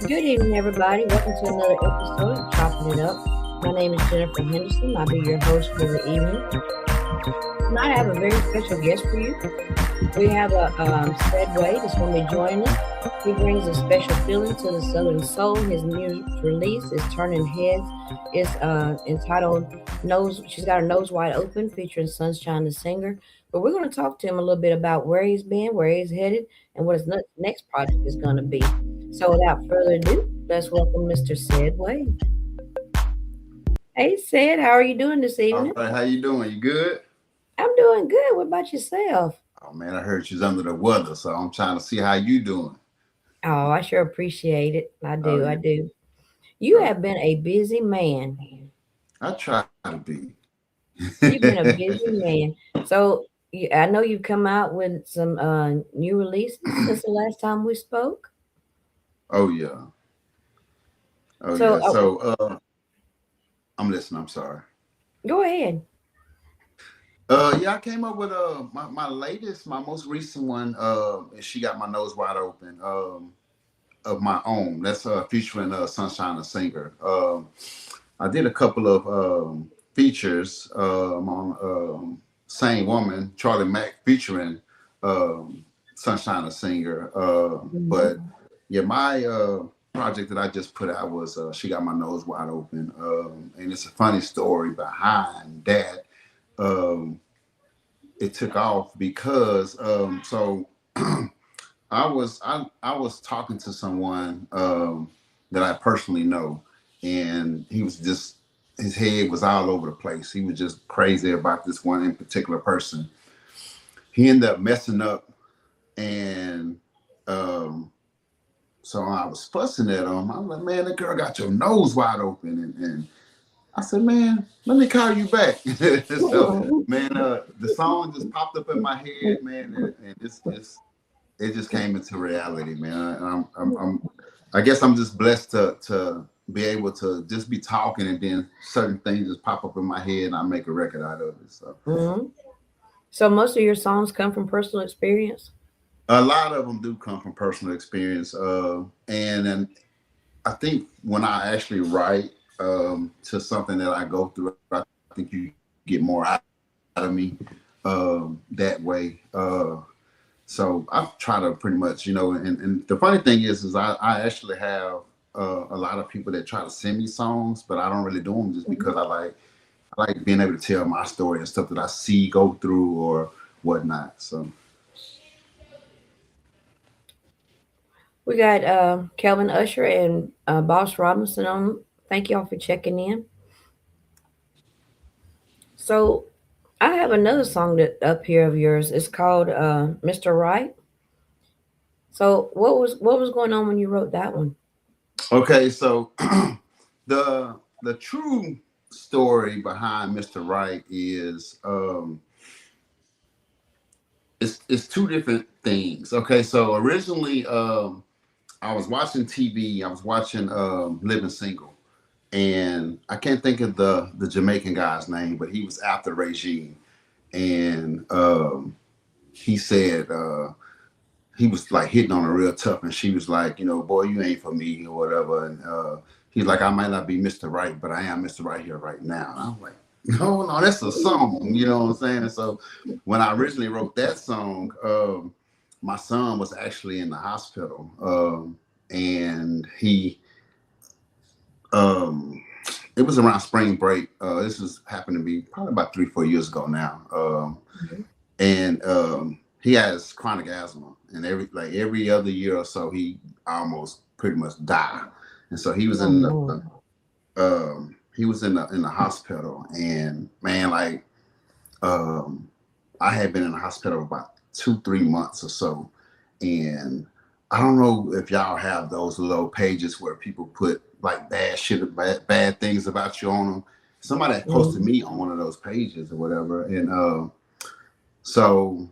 Good evening, everybody. Welcome to another episode of Chopping It Up. My name is Jennifer Henderson. I'll be your host for the evening. Tonight, I have a very special guest for you. We have Ced Wade that's going to be joining us. He brings a special feeling to the Southern Soul. His new release is Turning Heads. It's entitled Nose. She's got her nose wide open, featuring Sunshine the Singer. But we're going to talk to him a little bit about where he's been, where he's headed, and what his next project is going to be. So without further ado, let's welcome Mr. Ced Wade. Hey, Ced, how are you doing this All evening? right, how you doing? You good? I'm doing good. What about yourself? Oh man, I heard you's under the weather, so I'm trying to see how you doing. Oh, I sure appreciate it. I Oh do. I yeah. do. You Oh, have been a busy man. I try to be. You've been a busy man. So I know you've come out with some new releases since the last time we spoke. Oh yeah. Oh So yeah. So I'm listening. I'm sorry. go ahead. Yeah, I came up with my latest, my most recent one. Is She Got My Nose Wide Open. Of my own. That's featuring Sunshine the Singer. I did a couple of features on Same Woman, Charlie Mack featuring um, Sunshine the Singer. But Mhm. yeah, my project that I just put out was She Got My Nose Wide Open. And it's a funny story behind that. Um, it took off because I was talking to someone that I personally know, and he was just his head was all over the place. He was just crazy about this one in particular person. He ended up messing up, and um, so I was fussing at him. I'm like, man, that girl got your nose wide open, and I said, man, let me call you back. So, man, the song just popped up in my head, man, and it's it just came into reality, man. I guess I'm just blessed to be able to just be talking and then certain things just pop up in my head and I make a record out of it. So Mhm. So most of your songs come from personal experience. a lot of them do come from personal experience, and I think when I actually write to something that I go through, I think you get more out of me that way. So I try to pretty much, and the funny thing is I actually have a lot of people that try to send me songs, but I don't really do them just because Mhm. I like being able to tell my story and stuff that I see go through or whatnot. So We got Kelvin Usher and Boss Robinson on. Thank y'all for checking in. So I have another song that up here of yours. It's called Mr. Right. So what was going on when you wrote that one? okay, so the true story behind Mr. Right is it's two different things. Okay, so originally I was watching TV. I was watching Living Single, and I can't think of the Jamaican guy's name, but he was after Regine, and he said he was like hitting on her real tough, and she was like, boy, you ain't for me or whatever, and he's like, I might not be Mr. Right, but I am Mr. Right here right now. And I'm like, no, that's a song, you know what I'm saying? And so when I originally wrote that song, my son was actually in the hospital, and he um, it was around spring break. This was happened to be probably about 3-4 years ago now. Mhm. And he has chronic asthma, and every other year or so, he almost pretty much die. And so Oh no. he was in the hospital, and man, like um, I had been in the hospital about 2-3 months or so, and I don't know if y'all have those little pages where people put like bad shit, bad things about you on them. Somebody had posted Mhm. me on one of those pages or whatever, and so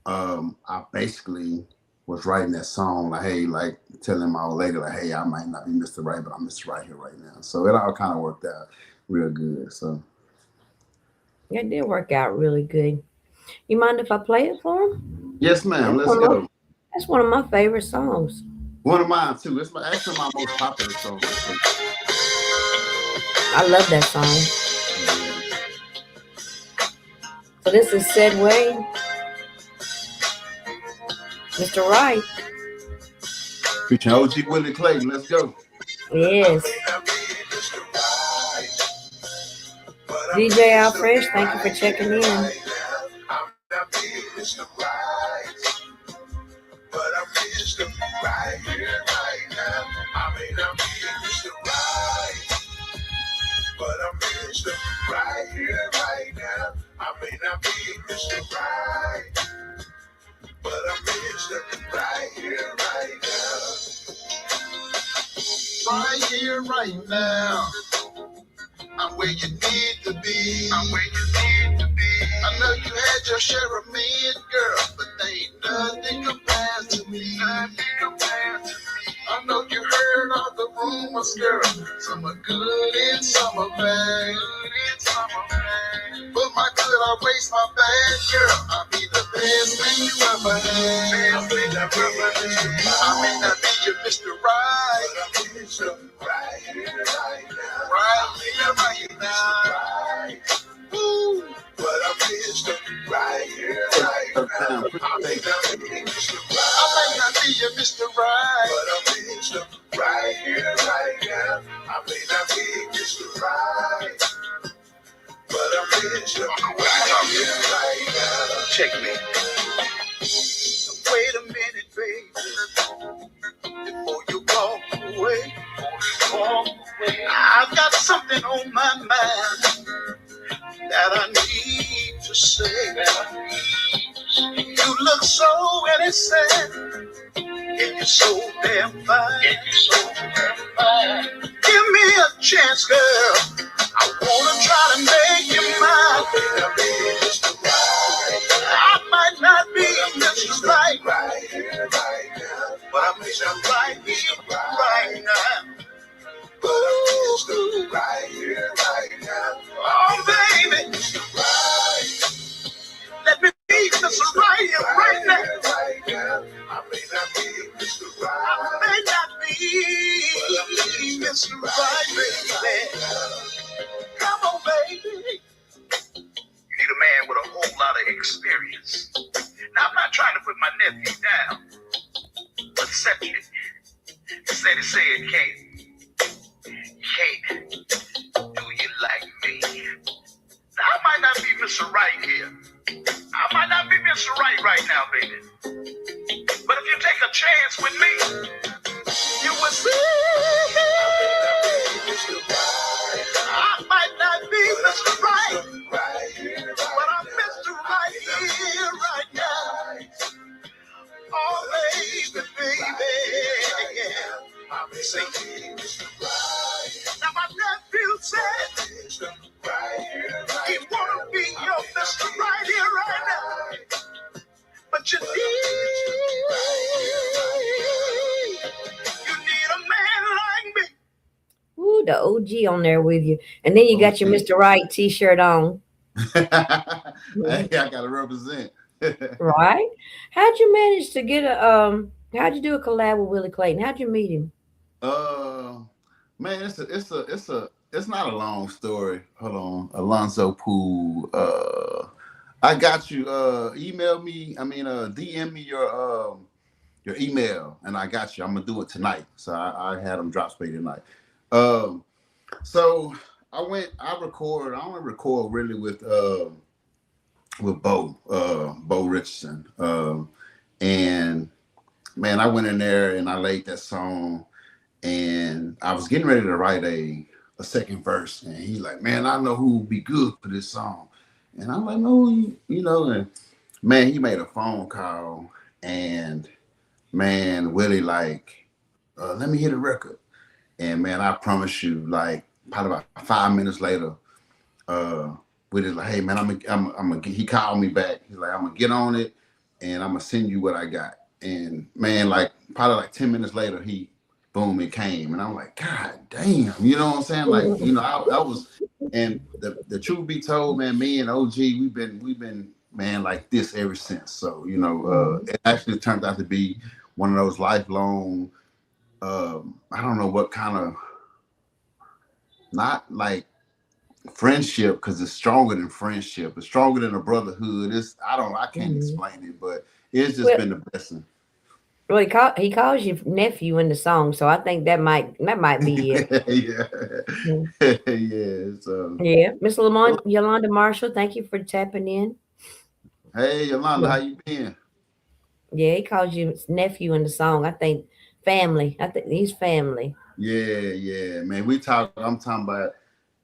I basically was writing that song like, hey, like telling my old lady like, hey, I might not be Mr. Right, but I'm Mr. Right here right now. So it all kind of worked out real good. So It did work out really good. You mind if I play it for him? yes, ma'am. That's Let's one of my go. that's one of my favorite songs. One of mine too. It's actually my most popular song. So, I love that song. yeah. So this is Ced Wade, Mr. Right. Featuring OG Willie Clayton. Let's go. Yes. DJ Alfresh, thank you for checking in. But I'm Mr. Right here, right now. I may not be Mr. Right, but I'm Mr. Right here, right now. I may not be Mr. Right, but I'm Mr. Right here, right now. Right here, right now. I'm where you need to be. I'm where you need to be. I know you had your share of men, girl, but they ain't nothing compared to me. Nothing compared to me. I know you heard all the rumors, girl. Some are good and some are bad. But my good outweighs my bad, girl. I'll be the best thing you ever had. I may not be your Mr. Right, but I'm Mr. Right here, right now. Right here, right now. Woo. But I'm Mr. Right here, right now. I may not be your Mr. Right, but I'm Mr. Right here, right now. I may not be Mr. Right, but I'm Mr. Right here, right now. Check me. Wait a minute, baby, before you walk away. I've got something on my mind that I need to say. You look so innocent, and you're so damn fine. Give me a chance, girl. I wanna try to make you mine. I might not be Mr. Right, but I'm Mr. Right here, right now. But I'm Mr. Right here, right now. Oh, baby, let me be Mr. Right here, right now. I may not be Mr. Right. I may not be Mr. Right, baby. Come on, baby. You need a man with a whole lot of experience. Now, I'm not trying to put my nephew down, but Ced said can't. Do you like me? Now, I might not be Mr. Right here. I might not be Mr. Right now, baby. But if you take a chance with me, you will see. I might not be Mr. Right, but I'm Mr. Right here, right now. Oh, baby. I'm singing. Now my nephew said he wanna be your Mr. Right here, right now. But you need a man like me. Ooh, the OG on there with you. And then you got your Mr. Right t-shirt on. Hey, I gotta represent. Right? How'd you manage to get how'd you do a collab with Willie Clayton? How'd you meet him? Man, it's not a long story. Hold on, Alonzo Poole. I got you. DM me your email, and I got you. I'm gonna do it tonight. So I had him drop speed tonight. So I only record really with Bo Richardson. And man, I went in there and I laid that song, and I was getting ready to write a second verse, and he's like, man, I know who would be good for this song. And I'm like, no, and man, he made a phone call, and man, Willie like, let me hear the record. And man, I promise you, like probably about 5 minutes later, Willie's like, hey man, I'm gonna he called me back. He's like, I'm gonna get on it, and I'm gonna send you what I got. And man, like probably like 10 minutes later, it came, and I'm like, God damn, you know what I'm saying? Like, I was, and the truth be told, man, me and OG, we've been man like this ever since. So it actually turned out to be one of those lifelong I don't know what kind of, not like friendship, because it's stronger than friendship. It's stronger than a brotherhood. I can't Mhm. explain it, but it's just Well, been a blessing. well, he calls you nephew in the song, so I think that might be it. Yeah. Mhm. Yeah. So, Yeah, Miss Lamont Yolanda Marshall, thank you for tapping in. hey, Yolanda, Yeah, how you been? yeah, he calls you nephew in the song. I think family. I think he's family. Yeah, man. I'm talking about,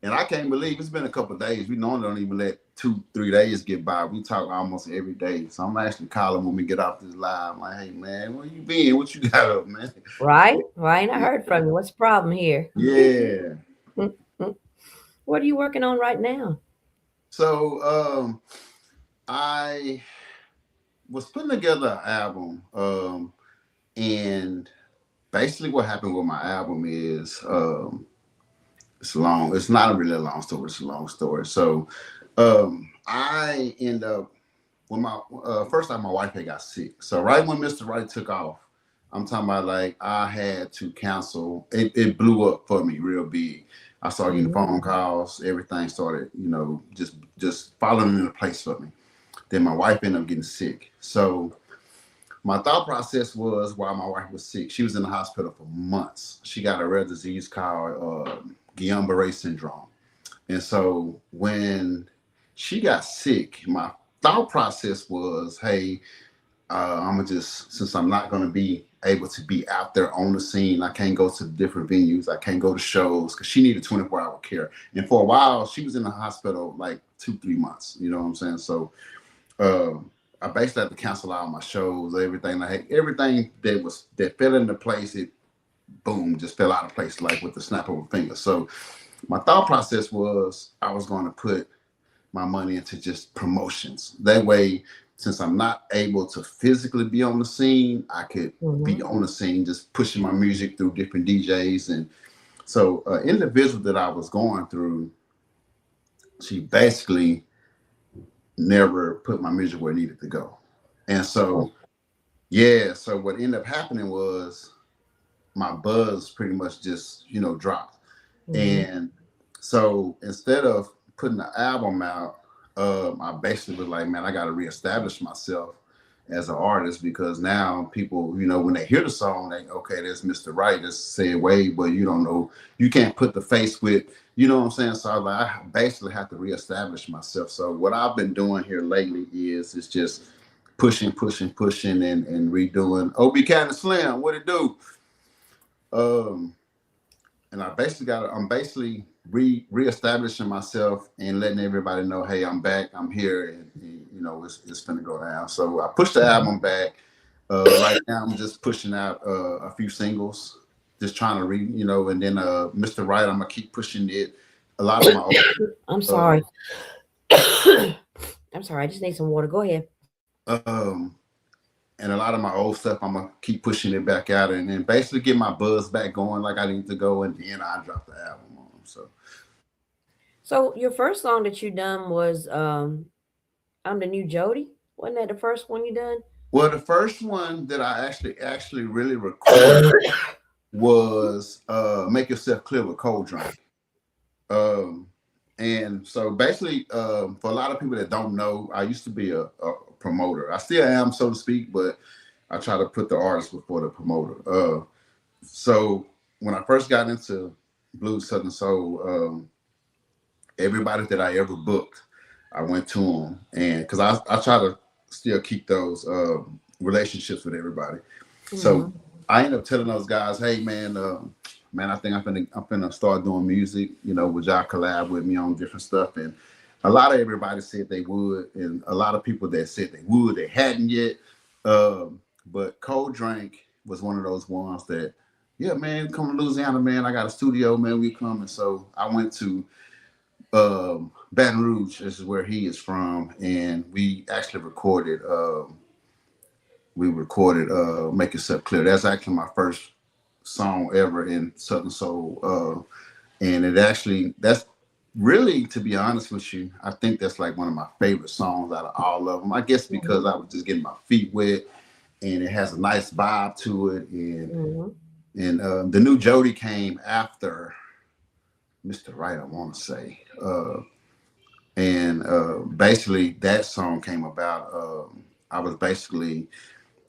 and I can't believe it's been a couple of days. We normally don't even let 2-3 days get by. We talk almost every day. So I'm actually calling when we get off this live. I'm like, hey man, where you been? What you got up, man? Right? Right. I Yeah. heard from you. What's the problem here? Yeah. What are you working on right now? So I was putting together an album. And basically what happened with my album is it's long. It's not a really long story. It's a long story. So I end up when my first time my wife had got sick. So right when Mr. Right took off, I'm talking about like I had to cancel. It blew up for me real big. I started getting Mhm. phone calls. Everything started, just falling into place for me. Then my wife ended up getting sick. So my thought process was while my wife was sick, she was in the hospital for months. She got a rare disease called Guillain-Barré syndrome. And so when she got sick, my thought process was, hey, I'm gonna just, since I'm not gonna be able to be out there on the scene, I can't go to different venues, I can't go to shows because she needed 24-hour care. And for a while, she was in the hospital like 2-3 months. You know what I'm saying? So uh, I basically had to cancel all my shows, everything. Like everything that fell into place, it boom, just fell out of place like with the snap of a finger. So my thought process was I was going to put my money into just promotions. That way, since I'm not able to physically be on the scene, I could be Mhm. on the scene, just pushing my music through different DJs. And so, individual that I was going through, she basically never put my music where it needed to go. And Oh. so, yeah, so what ended up happening was my buzz pretty much just, dropped. Mhm. And so instead of putting the album out, I basically was like, man, I got to reestablish myself as an artist because now people, when they hear the song, they okay, there's Mr. Right, there's Ced Wade, but you don't know, you can't put the face with, you know what I'm saying? So I basically have to reestablish myself. So what I've been doing here lately is just pushing, and redoing. Obi Cat and Slim, what it do? Um, and I'm basically reestablishing myself and letting everybody know, hey, I'm back, I'm here, and it's gonna go down. So I pushed the Mhm. album back. Right now I'm just pushing out a few singles, just trying to and then Mr. Right, I'm gonna keep pushing it. A lot of my I'm uh, sorry. I'm sorry. I just need some water. Go ahead. um, and a lot of my old stuff, I'm gonna keep pushing it back out, and then basically get my buzz back going like I need to go, and then I drop the album on them. So. So your first song that you done was I'm the New Jody. Wasn't that the first one you done? Well, the first one that I actually really recorded was "Make Yourself Clear" with Cold Drink. Um, and so basically, for a lot of people that don't know, I used to be a promoter. I still am, so to speak, but I try to put the artist before the promoter. So when I first got into blues, southern soul, everybody that I ever booked, I went to them, and because I try to still keep those relationships with everybody. So Mhm. I ended up telling those guys, "Hey man, man, I think I'm finna start doing music. Would y'all collab with me on different stuff?" And a lot of everybody said they would, and a lot of people that said they would, they hadn't yet. But Cold Drink was one of those ones that, yeah, man, come to Louisiana, man. I got a studio, man. We come, and so I went to Baton Rouge. This is where he is from, and we actually recorded. Make Yourself Clear. That's actually my first song ever in Southern Soul. And that's really, to be honest with you, I think that's like one of my favorite songs out of all of them. I guess because Mhm. I was just getting my feet wet and it has a nice vibe to it. And Mhm. And the new Jody came after Mr. Right, I want to say. And basically that song came about. I was basically,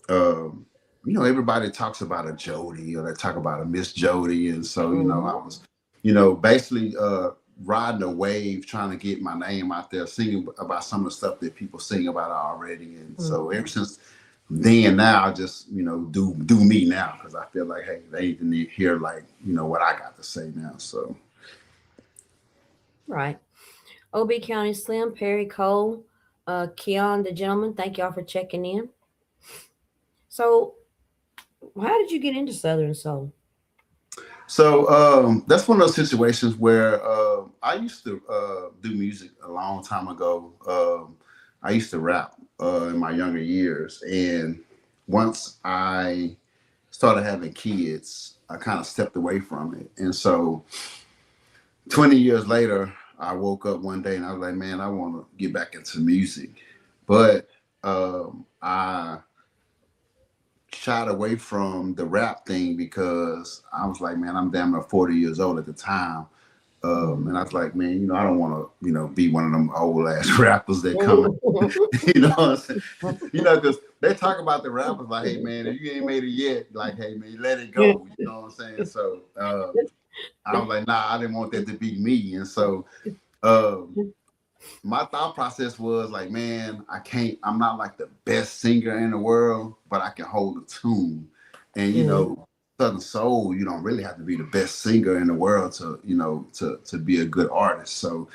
everybody talks about a Jody or they talk about a Miss Jody. And so, I was, basically riding a wave, trying to get my name out there, singing about some of the stuff that people sing about already. And so ever since then, now I just, do me now, because I feel like, hey, they need to hear like, what I got to say now. So. Right. OB County Slim, Perry Cole, Keon, the gentleman, thank y'all for checking in. So, how did you get into Southern Soul? So that's one of those situations where I used to do music a long time ago. I used to rap in my younger years. And once I started having kids, I kind of stepped away from it. And so 20 years later, I woke up one day and I was like, man, I want to get back into music. But I shied away from the rap thing because I was like, man, I'm damn near 40 years old at the time. And I was like, man, I don't want to, be one of them old ass rappers that come, what I'm saying? Because they talk about the rappers like, hey, man, if you ain't made it yet, like, hey, man, let it go. You know what I'm saying? So I was like, nah, I didn't want that to be me. And so my thought process was like, man, I'm not like the best singer in the world, but I can hold a tune. And, Southern Soul, you don't really have to be the best singer in the world to be a good artist. So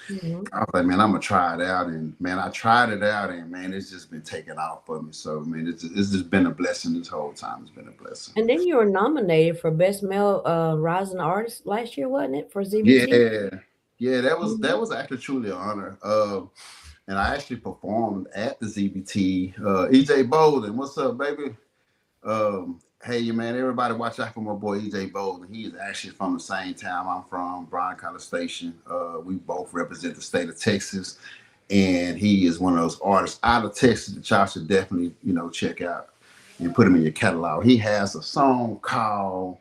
I was like, man, I'm gonna try it out. And man, I tried it out and man, it's just been taking off for me. So man, it's just been a blessing this whole time. It's been a blessing. And then you were nominated for Best Male Rising Artist last year, wasn't it? For ZBT? Yeah, that was actually truly an honor. And I actually performed at the ZBT. EJ Bolden, what's up, baby? Hey, man, everybody watch out for my boy EJ Bolden. He is actually from the same town I'm from, Bryan College Station. We both represent the state of Texas. And he is one of those artists out of Texas that y'all should definitely, check out and put him in your catalog. He has a song called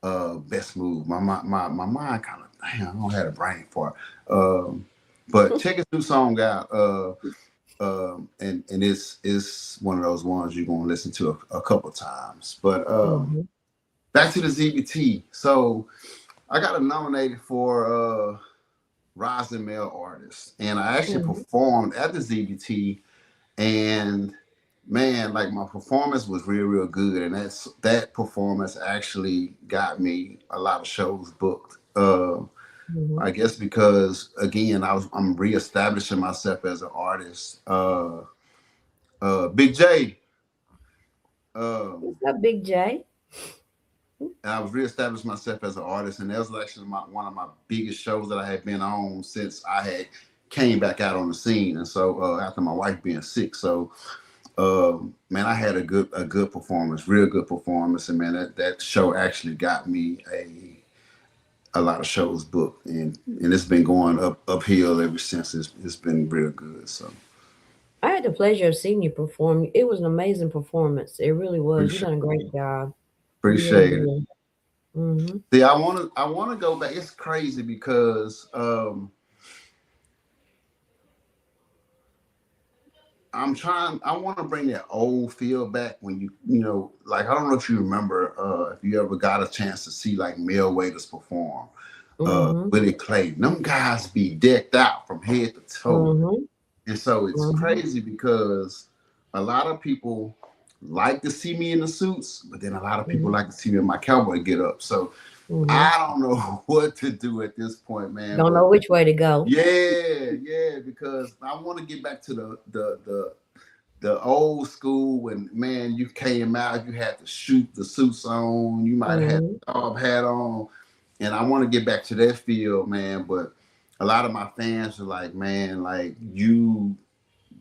Best Move. My mind kind of, damn, I don't have a brain for it. But check his new song out. And it's one of those ones you're gonna listen to a couple times. But back to the ZBT. So I got nominated for Rising Male Artist, and I actually performed at the ZBT, and man, like my performance was real good, and that performance actually got me a lot of shows booked. I guess because again, I'm reestablishing myself as an artist. Big J. What's up, Big J? And I was reestablishing myself as an artist, and that was actually one of my biggest shows that I had been on since I had came back out on the scene. And so after my wife being sick, so man, I had a good performance, real good performance, and man, that show actually got me a lot of shows booked, and it's been going uphill ever since. It's been real good. So I had the pleasure of seeing you perform. It was an amazing performance. It really was. You done a great job. Appreciate it. See, I want to go back. It's crazy because I want to bring that old feel back when like, I don't know if you remember, if you ever got a chance to see like male waiters perform, Willie Clayton. Them guys be decked out from head to toe. And so it's crazy because a lot of people like to see me in the suits, but then a lot of people like to see me in my cowboy get up. So I don't know what to do at this point, man. Don't know which way to go. Yeah, because I want to get back to the old school when, man, you came out, you had to shoot the suits on, you might have had the dog hat on, and I want to get back to that feel, man. But a lot of my fans are like, man, like, you,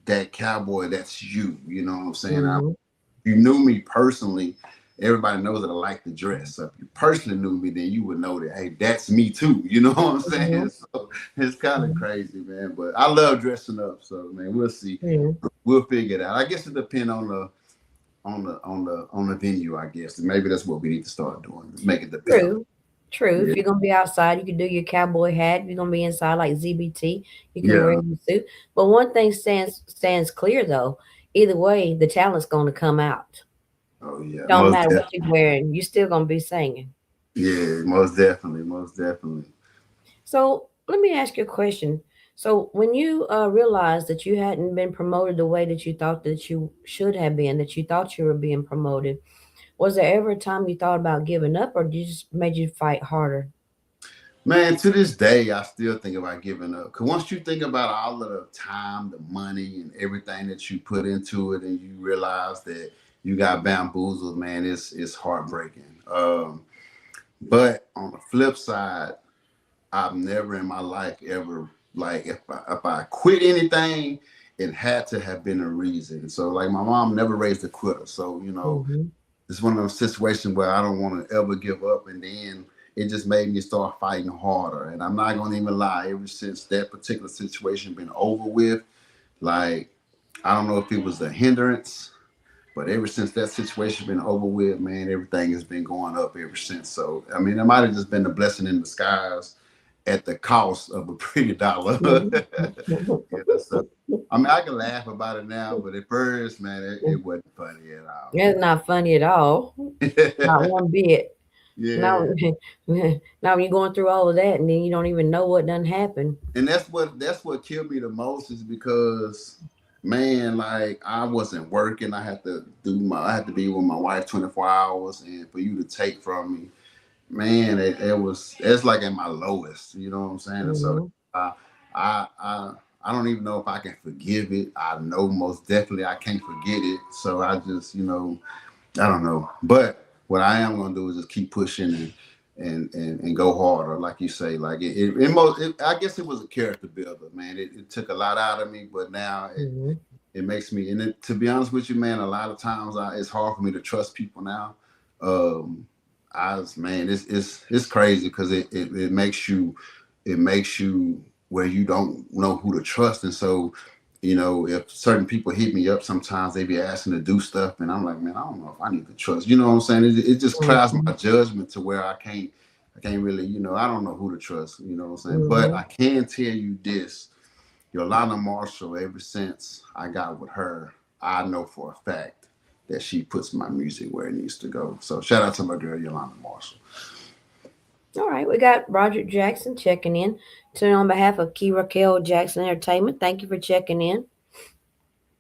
that cowboy, that's you. You know what I'm saying? You knew me personally, everybody knows that I like to dress. So if you personally knew me, then you would know that, hey, that's me too. You know what I'm saying? So it's kind of crazy, man. But I love dressing up. So, man, we'll see. We'll figure it out. I guess it depends on on the venue, I guess. And maybe that's what we need to start doing. Make it the belt. True. True. Yeah. If you're gonna be outside, you can do your cowboy hat. If you're gonna be inside like ZBT, you can wear Yeah. your suit. But one thing stands clear though. Either way, the talent's gonna come out. Oh yeah. Don't matter what you're wearing, you're still gonna be singing. Yeah, most definitely. Most definitely. So let me ask you a question. So when you realized that you hadn't been promoted the way that you thought that you should have been, that you thought you were being promoted, was there ever a time you thought about giving up, or did you just made you fight harder? Man, to this day, I still think about giving up. Cause once you think about all of the time, the money, and everything that you put into it, and you realize that you got bamboozled, man, it's heartbreaking. But on the flip side, I've never in my life ever like if I quit anything, it had to have been a reason. So like my mom never raised a quitter. So Hmm. it's one of those situations where I don't want to ever give up, and then it just made me start fighting harder. And I'm not gonna even lie, ever since that particular situation been over with, like I don't know if it was a hindrance, but ever since that situation been over with, man, everything has been going up ever since. So I mean, it might have just been a blessing in disguise at the cost of a pretty dollar. So I mean, I can laugh about it now, but at first, man, it wasn't funny That's not funny at all. at Not all. one bit. Now, Yeah. now when you're going through all of that and then you don't even know what done happened. And that's what killed me the most is because man, like I wasn't working. I had to be with my wife 24 hours, and for you to take from me, man, it's like at my lowest, you know what I'm saying? And so Hmm. I I I I don't even know if I can forgive it. I know most definitely I can't forget it. So I just, I don't know. But what I am gonna do is just keep pushing and go harder, like you say. Like I guess it was a character builder, man. It took a lot out of me, but now Hmm. it makes me. And to be honest with you, man, a lot of times it's hard for me to trust people now. Um, man, it's crazy because it makes you where you don't know who to trust, and so if certain people hit me up, sometimes they be asking to do stuff, and I'm like, man, I don't know if I need to trust. You know what I'm saying? It just clouds Hmm. my judgment to where I can't really, I don't know who to trust. You know what I'm saying? But Hmm. I can tell you this: Yolanda Marshall. Ever since I got with her, I know for a fact that she puts my music where it needs to go. So shout out to my girl Yolanda Marshall. All right, we got Roger Jackson checking in. So on behalf of Key Raquel Jackson Entertainment, thank you for checking in.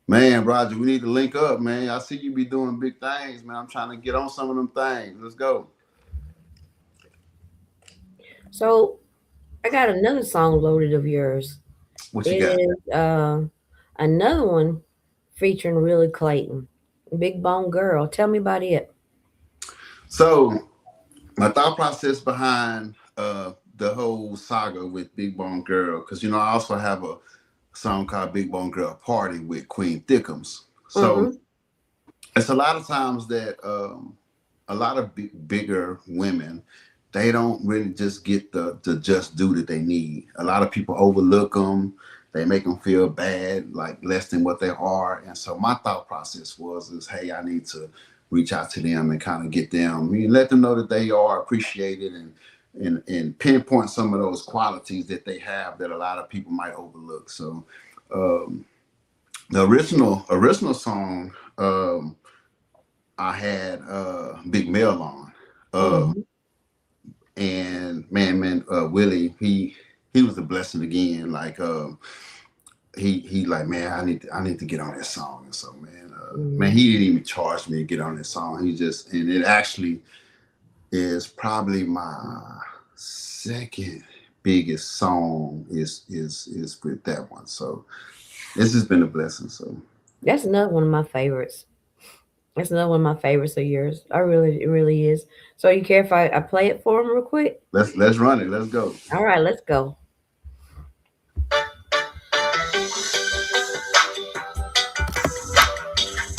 Man, Roger, we need to link up, man. I see you be doing big things, man. I'm trying to get on some of them things. Let's go. So I got another song loaded of yours. What you It got? is another one featuring Willie Clayton, Big Bone Girl. Tell me about it. So my thought process behind the whole saga with Big Bone Girl, because I also have a song called Big Bone Girl Party with Queen Thickums. So Mm-hmm. it's a lot of times that a lot of bigger women, they don't really just get the just due that they need. A lot of people overlook them. They make them feel bad, like less than what they are. And so my thought process is, hey, I need to reach out to them and kind of get them, let them know that they are appreciated, and pinpoint some of those qualities that they have that a lot of people might overlook. So um, the original song, I had Big Mel on. Mm-hmm. And man, Willie, he was a blessing again. Like he like, man, I need to get on that song. And so man, Mm-hmm. he didn't even charge me to get on that song. And it actually is probably my second biggest song is with that one. So it's just been a blessing. So That's another one of my favorites. That's another one of my favorites of yours. It really is. So you care if I play it for him real quick? let's run it. Let's go. All right, let's go.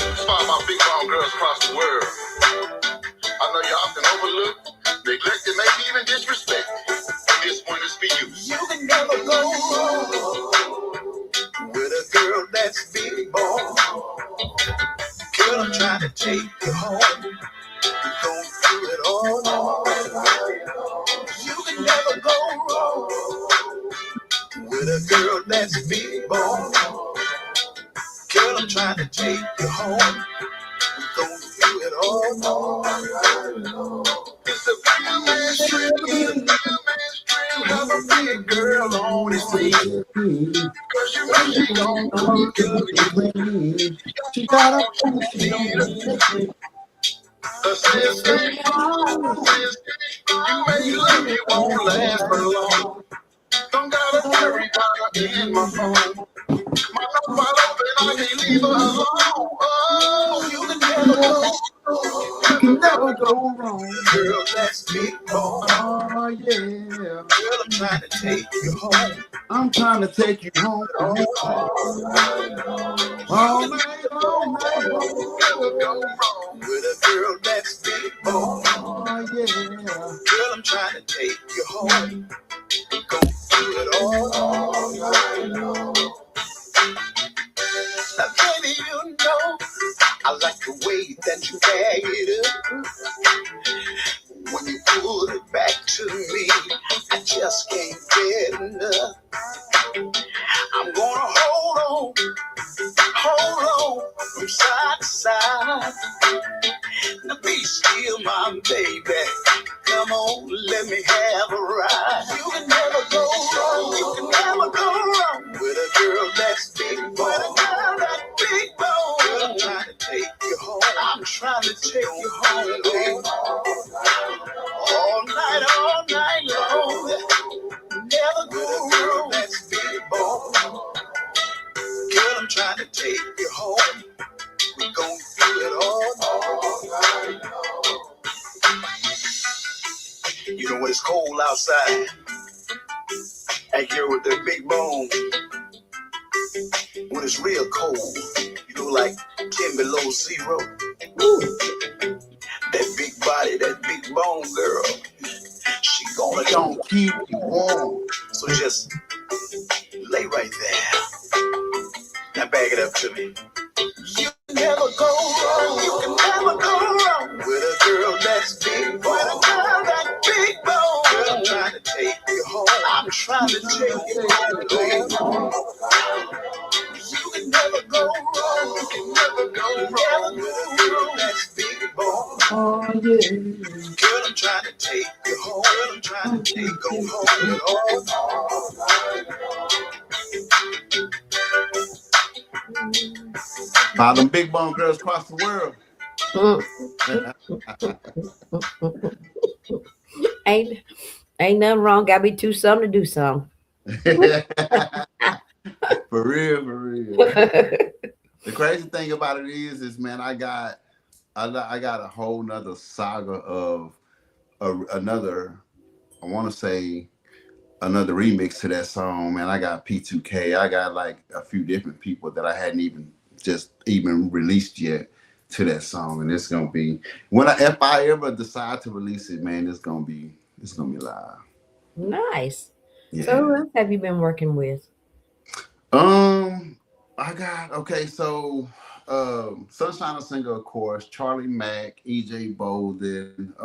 Inspire my big bone girls across the world. I know you're often overlooked, neglected, maybe even disrespected. This one is for you. You can never go with a girl that's big bone. Girl, I'm trying to tell you do it all night. You can never go wrong with a girl that's big bone. Girl, I'm trying to take you home. We're gonna do it all night. It's a real man's dream. It's a real man's dream. Have a big girl on his sleeve. Cause you know she gon' come clean. She She got a gon' need a sister. You may love me, won't last for long. Don't gotta worry about her in my phone. My number open, I can't leave her alone. Oh, you can never go. You can never go wrong. Girl, that's big bone. Oh yeah. Girl, I'm trying to take you home. I'm trying to take you home. All All night, all night never go long. wrong with a girl that's big bone. Oh yeah. Girl, I'm trying to take you home. Go do it all night. Now, baby, you know I like the way that you bag it up. When you pull it back to me, I just can't get enough. I'm gonna hold on from side to side. Now be still, my baby. Come on, let me have a ride. You can never go wrong. You can never go wrong with a girl that's big bone. With a girl that's big bone. Girl, I'm trying to take you home. I'm trying to take you home, baby. All night long. Never go wrong. That's big bone. Girl, I'm trying to take you home. We're gonna do it all night. You know when it's cold outside, out here with that big bone. When it's real cold, you know, like 10 below zero. Ooh. That big body, that big bone girl, she gonna Keep you warm. So just lay right there. Now back it up to me. You can never go wrong. You can never go wrong with a girl that's big bone. With a girl that's big bone. Girl, I'm trying to take you home. I'm trying to take you home. You can never go wrong. You can never go wrong with a girl that's big bone. Oh yeah. Girl, I'm trying to take you home. Girl, I'm trying to take you home. By them big bone girls across the world. ain't nothing wrong. Gotta be two something to do something. For real, for real. The crazy thing about it is man, I got a whole nother saga of another. I want to say another remix to that song, man. I got P2K. I got like a few different people that I hadn't even released yet to that song, and it's gonna be if I ever decide to release it, man. It's gonna be live. Nice. Yeah. So who else have you been working with? I got so Sunshine Singer, of course, Charlie Mack, EJ Bolden,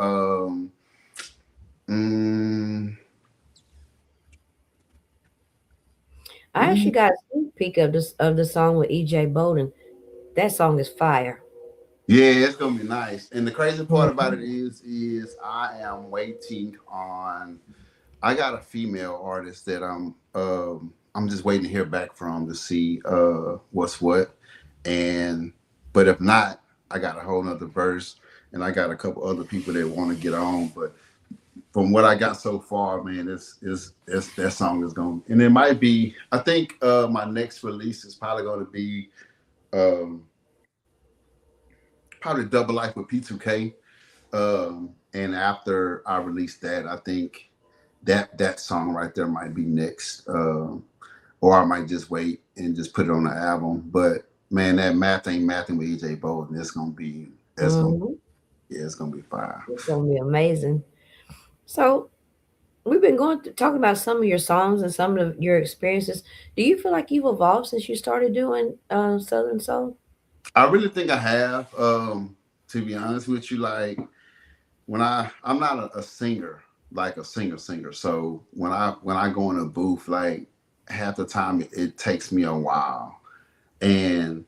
I actually got a sneak peek of the song with EJ Bolden. That song is fire. yeah, it's gonna be nice. And the crazy part about it is I am waiting on. I got a female artist that I'm just waiting to hear back from to see what's what. But if not, I got a whole nother verse, and I got a couple other people that want to get on. But from what I got so far, man, it's that song is going, and it might be. I think my next release is probably going to be probably Double Life with P2K. And after I release that, I think that song right there might be next. Or I might just wait and just put it on the album. But man, that Math Ain't Mathing with EJ Bolden, it's gonna be fire. It's gonna be amazing. So we've been talking about some of your songs and some of your experiences. Do you feel like you've evolved since you started doing Southern Soul? I really think I have. To be honest with you, like when I'm not a singer, like a singer. So when I go in a booth, like half the time it takes me a while. And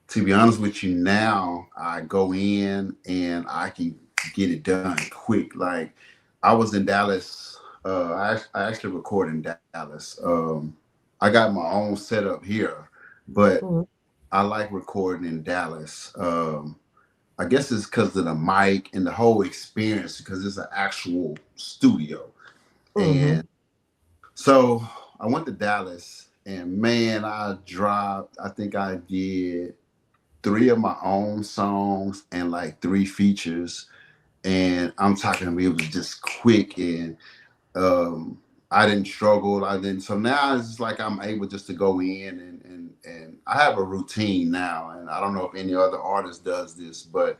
to be honest with you, now I go in and I can get it done quick. Like I was in Dallas. I actually record in Dallas. I got my own setup here, but Mm-hmm. I like recording in Dallas. I guess it's because of the mic and the whole experience because it's an actual studio. Mm-hmm. And so I went to Dallas and man, I think I did three of my own songs and like three features. And I'm talking to me, it was just quick and I didn't struggle. I didn't. So now it's just like I'm able just to go in and I have a routine now. And I don't know if any other artist does this, but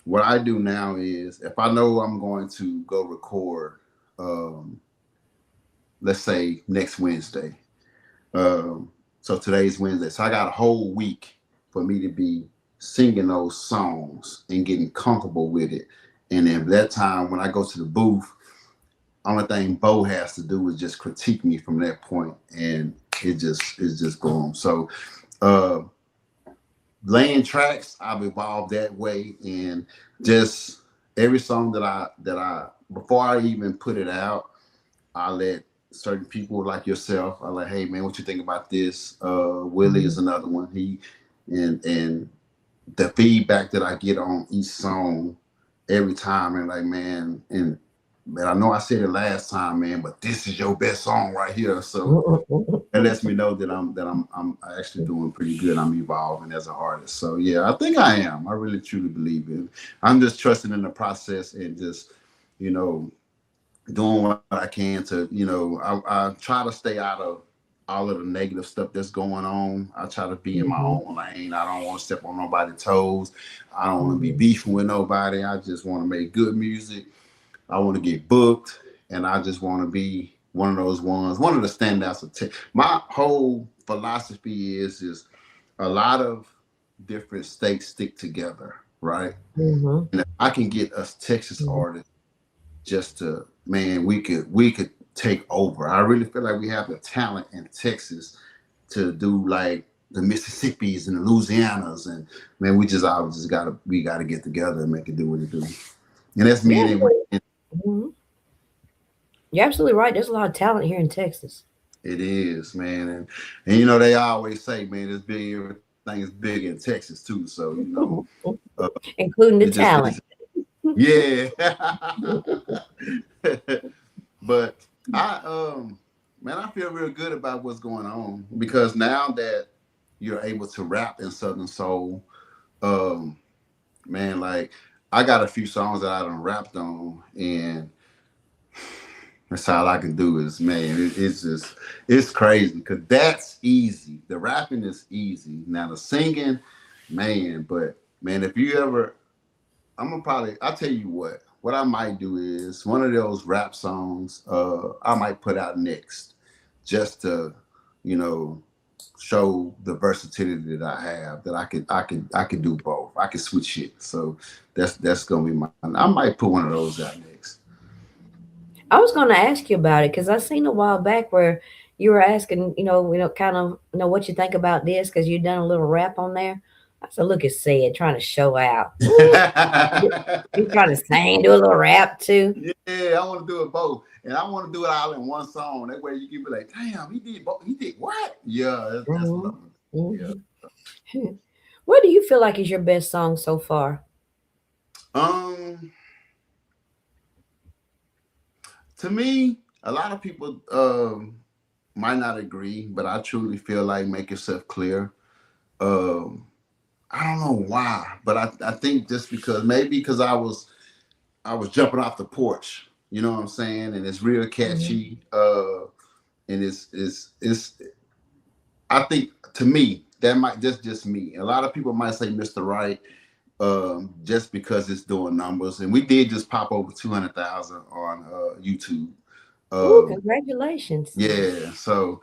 what I do now is if I know I'm going to go record, um, let's say next Wednesday. Um, so today's Wednesday. So I got a whole week for me to be singing those songs and getting comfortable with it. And then that time when I go to the booth, only thing Bo has to do is just critique me from that point, and it's just boom. So uh, laying tracks, I've evolved that way, and just every song that I before I even put it out, I let certain people like yourself. I like, hey man, what you think about this? Willie Mm-hmm. is another one. He and the feedback that I get on each song every time, and like man, I know I said it last time, man, but this is your best song right here. So it lets me know that I'm actually doing pretty good. I'm evolving as an artist. So yeah, I think I am. I really truly believe it. I'm just trusting in the process and just, you know, doing what I can to, I try to stay out of all of the negative stuff that's going on. I try to be in my Mm-hmm. own lane. I don't want to step on nobody's toes. I don't want to be Mm-hmm. beefing with nobody. I just want to make good music. I want to get booked, and I just want to be one of those ones, one of the standouts of tech. My whole philosophy is a lot of different states stick together, right? Mm-hmm. And if I can get us Texas artists just to, man, we could take over. I really feel like we have the talent in Texas to do like the Mississippis and the Louisianas, and man, I just gotta get together and make it do what it do. And that's me Yeah. and Mm-hmm. You're absolutely right. There's a lot of talent here in Texas, it is, man, and they always say, man, it's big. Everything is big in Texas too. So uh, including the it's talent. yeah. But I man, I feel real good about what's going on because now that you're able to rap in Southern Soul, um, man, like I got a few songs that I done rapped on, and that's all I can do is, man, it's crazy because that's easy. The rapping is easy. Now the singing, man, but man, if you ever, I'll tell you what I might do is one of those rap songs, I might put out next just to, you know, show the versatility that I have, that I could do both. I can switch it. So that's gonna be mine. I might put one of those out next. I was going to ask you about it because I seen a while back where you were asking, kind of, what you think about this because you done a little rap on there. I said, look at Ced trying to show out. Ooh, you trying to sing, do a little rap too. Yeah, I want to do it both, and I want to do it all in one song. That way you can be like, "Damn, he did both. He did what?" Yeah, that's what Hmm. I'm. Yeah. Hmm. What do you feel like is your best song so far? Um, to me, a lot of people might not agree, but I truly feel like "Make Yourself Clear." Um, I don't know why, but I think just because maybe because I was jumping off the porch. You know what I'm saying? And it's real Hmm. catchy. And it's I think to me that might just me. A lot of people might say Mr. Right, just because it's doing numbers, and we did just pop over 200,000 on YouTube. Ooh, Um, congratulations. yeah, so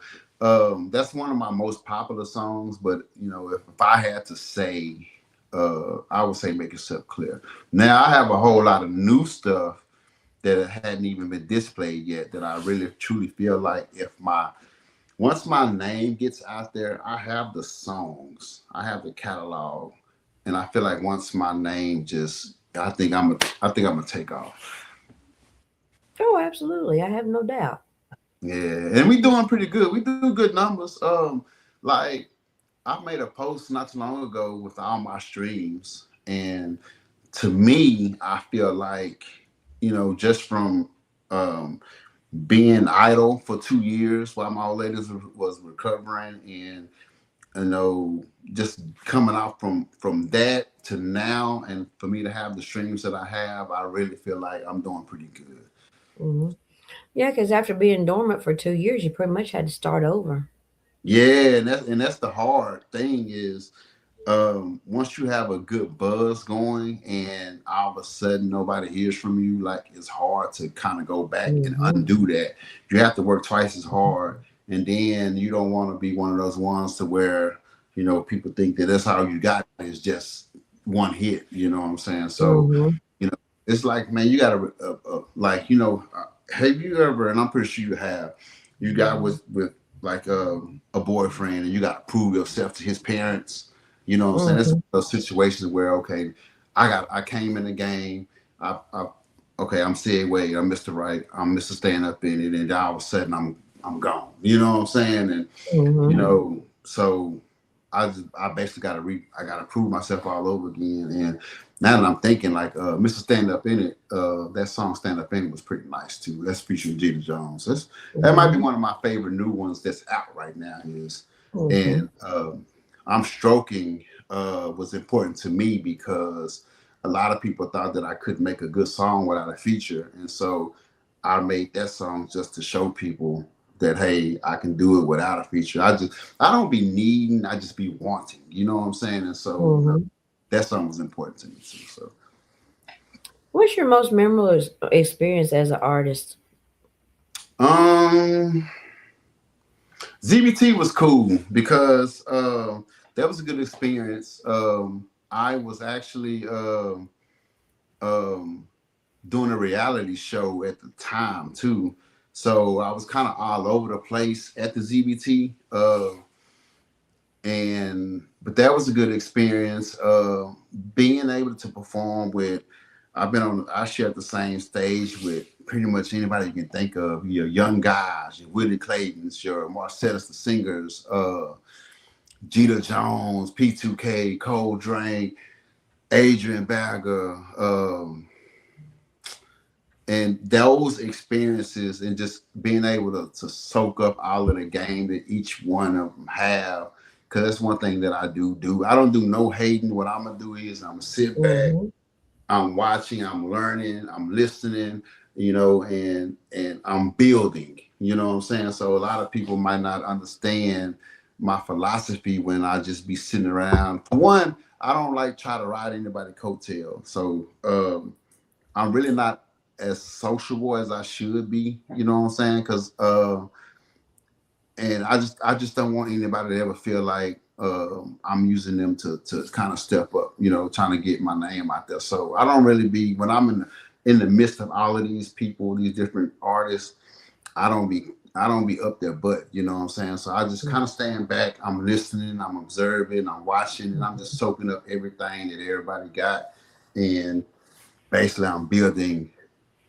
that's one of my most popular songs. But if I had to say, I would say make yourself clear. Now I have a whole lot of new stuff that hadn't even been displayed yet that I really truly feel like if my once my name gets out there, I have the songs, I have the catalog, and I feel like once my name just, I think I'm gonna take off. Oh, absolutely. I have no doubt. Yeah, and we doing pretty good. We do good numbers. Like I made a post not too long ago with all my streams, and to me, I feel like just from um being idle for 2 years while my old lady was recovering, and just coming out from that to now, and for me to have the streams that I have, I really feel like I'm doing pretty good. Hmm. Yeah, because after being dormant for 2 years, you pretty much had to start over. Yeah, and that's the hard thing is once you have a good buzz going and all of a sudden nobody hears from you, like it's hard to kind of go back and Hmm. undo that. You have to work twice as hard, and then you don't want to be one of those ones to where people think that that's how you got it, is just one hit. You know what I'm saying? So Hmm. you know it's like, man, you gotta like have you ever, and I'm pretty sure you have, you got with like a boyfriend and you got to prove yourself to his parents. You know what I'm saying? It's Hmm. those situations where, okay, I came in the game. I okay, I'm Ced Wade. I'm Mr. Right. I'm Mr. Stand Up in it, and all of a sudden I'm gone. You know what I'm saying? And Hmm. so I basically I gotta prove myself all over again. And now that I'm thinking, like Mr. Stand Up in it, that song Stand Up in It was pretty nice too. That's featuring Jenni-D Jones. That might be Hmm. one of my favorite new ones that's out right now. Is Hmm. and I'm Stroking was important to me because a lot of people thought that I couldn't make a good song without a feature, and so I made that song just to show people that, hey, I can do it without a feature. I don't be needing, I just be wanting. You know what I'm saying? And so Hmm. that song was important to me too. So What's your most memorable experience as an artist? um ZBT was cool because that was a good experience. I was actually um doing a reality show at the time too. So I was kind of all over the place at the ZBT. And but that was a good experience. Being able to perform with, I shared the same stage with pretty much anybody you can think of. Your young guys, your Willie Claytons, your Marcellus the Singers, Jeter Jones, P2K, Cole Drake, Adrian Bagger, and those experiences and just being able to soak up all of the game that each one of them have, because that's one thing that I do. I don't do no hating. What I'm gonna do is I'm gonna sit back, Hmm. I'm watching, I'm learning, I'm listening, and I'm building. You know what I'm saying? So a lot of people might not understand my philosophy when I just be sitting around. For one, I don't like try to ride anybody coattail. So I'm really not as sociable as I should be. You know what I'm saying? Because and I just don't want anybody to ever feel like I'm using them to kind of step up. Trying to get my name out there. So I don't really be when I'm in the midst of all of these people, these different artists. I don't be up their butt. You know what I'm saying? So I just kind of stand back. I'm listening. I'm observing. I'm watching, and I'm just soaking up everything that everybody got. And basically, I'm building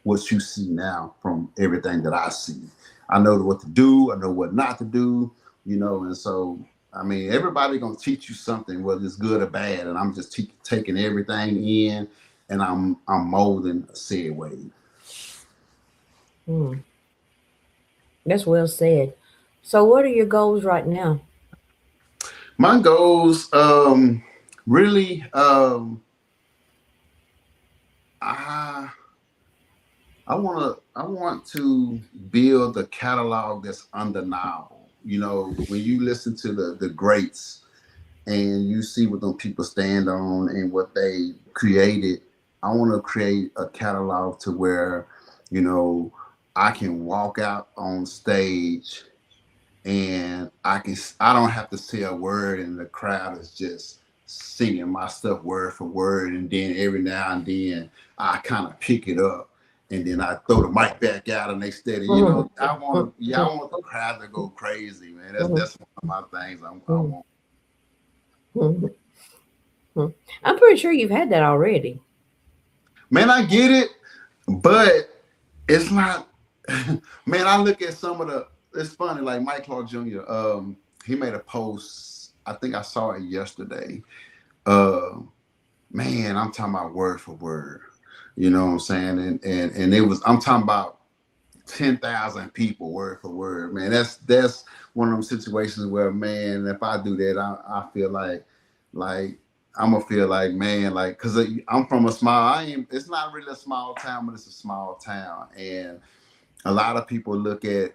what you see now from everything that I see. I know what to do. I know what not to do. And so I mean, everybody gonna teach you something, whether it's good or bad, and I'm just taking everything in, and I'm molding a Ced Wade. Hmm. That's well said. So, what are your goals right now? My goals, really, I I want to build a catalog that's undeniable. When you listen to the greats and you see what those people stand on and what they created, I want to create a catalog to where, you know, I can walk out on stage and I don't have to say a word and the crowd is just singing my stuff word for word, and then every now and then I kind of pick it up, and then I throw the mic back out, and they steady. You know, I want the crowd to go crazy, man. That's one of my things. I want. I'm pretty sure you've had that already. Man, I get it, but it's not. Man, I look at some of the. It's funny, like Mike Clark Jr. He made a post. I think I saw it yesterday. Uh, Man, I'm talking about word for word. You know what I'm saying? And it was. I'm talking about 10,000 people word for word. Man, that's one of those situations where, man, if I do that, I feel like I'm gonna feel like, man, like, cause I'm from a small. It's not really a small town, but it's a small town, and a lot of people look at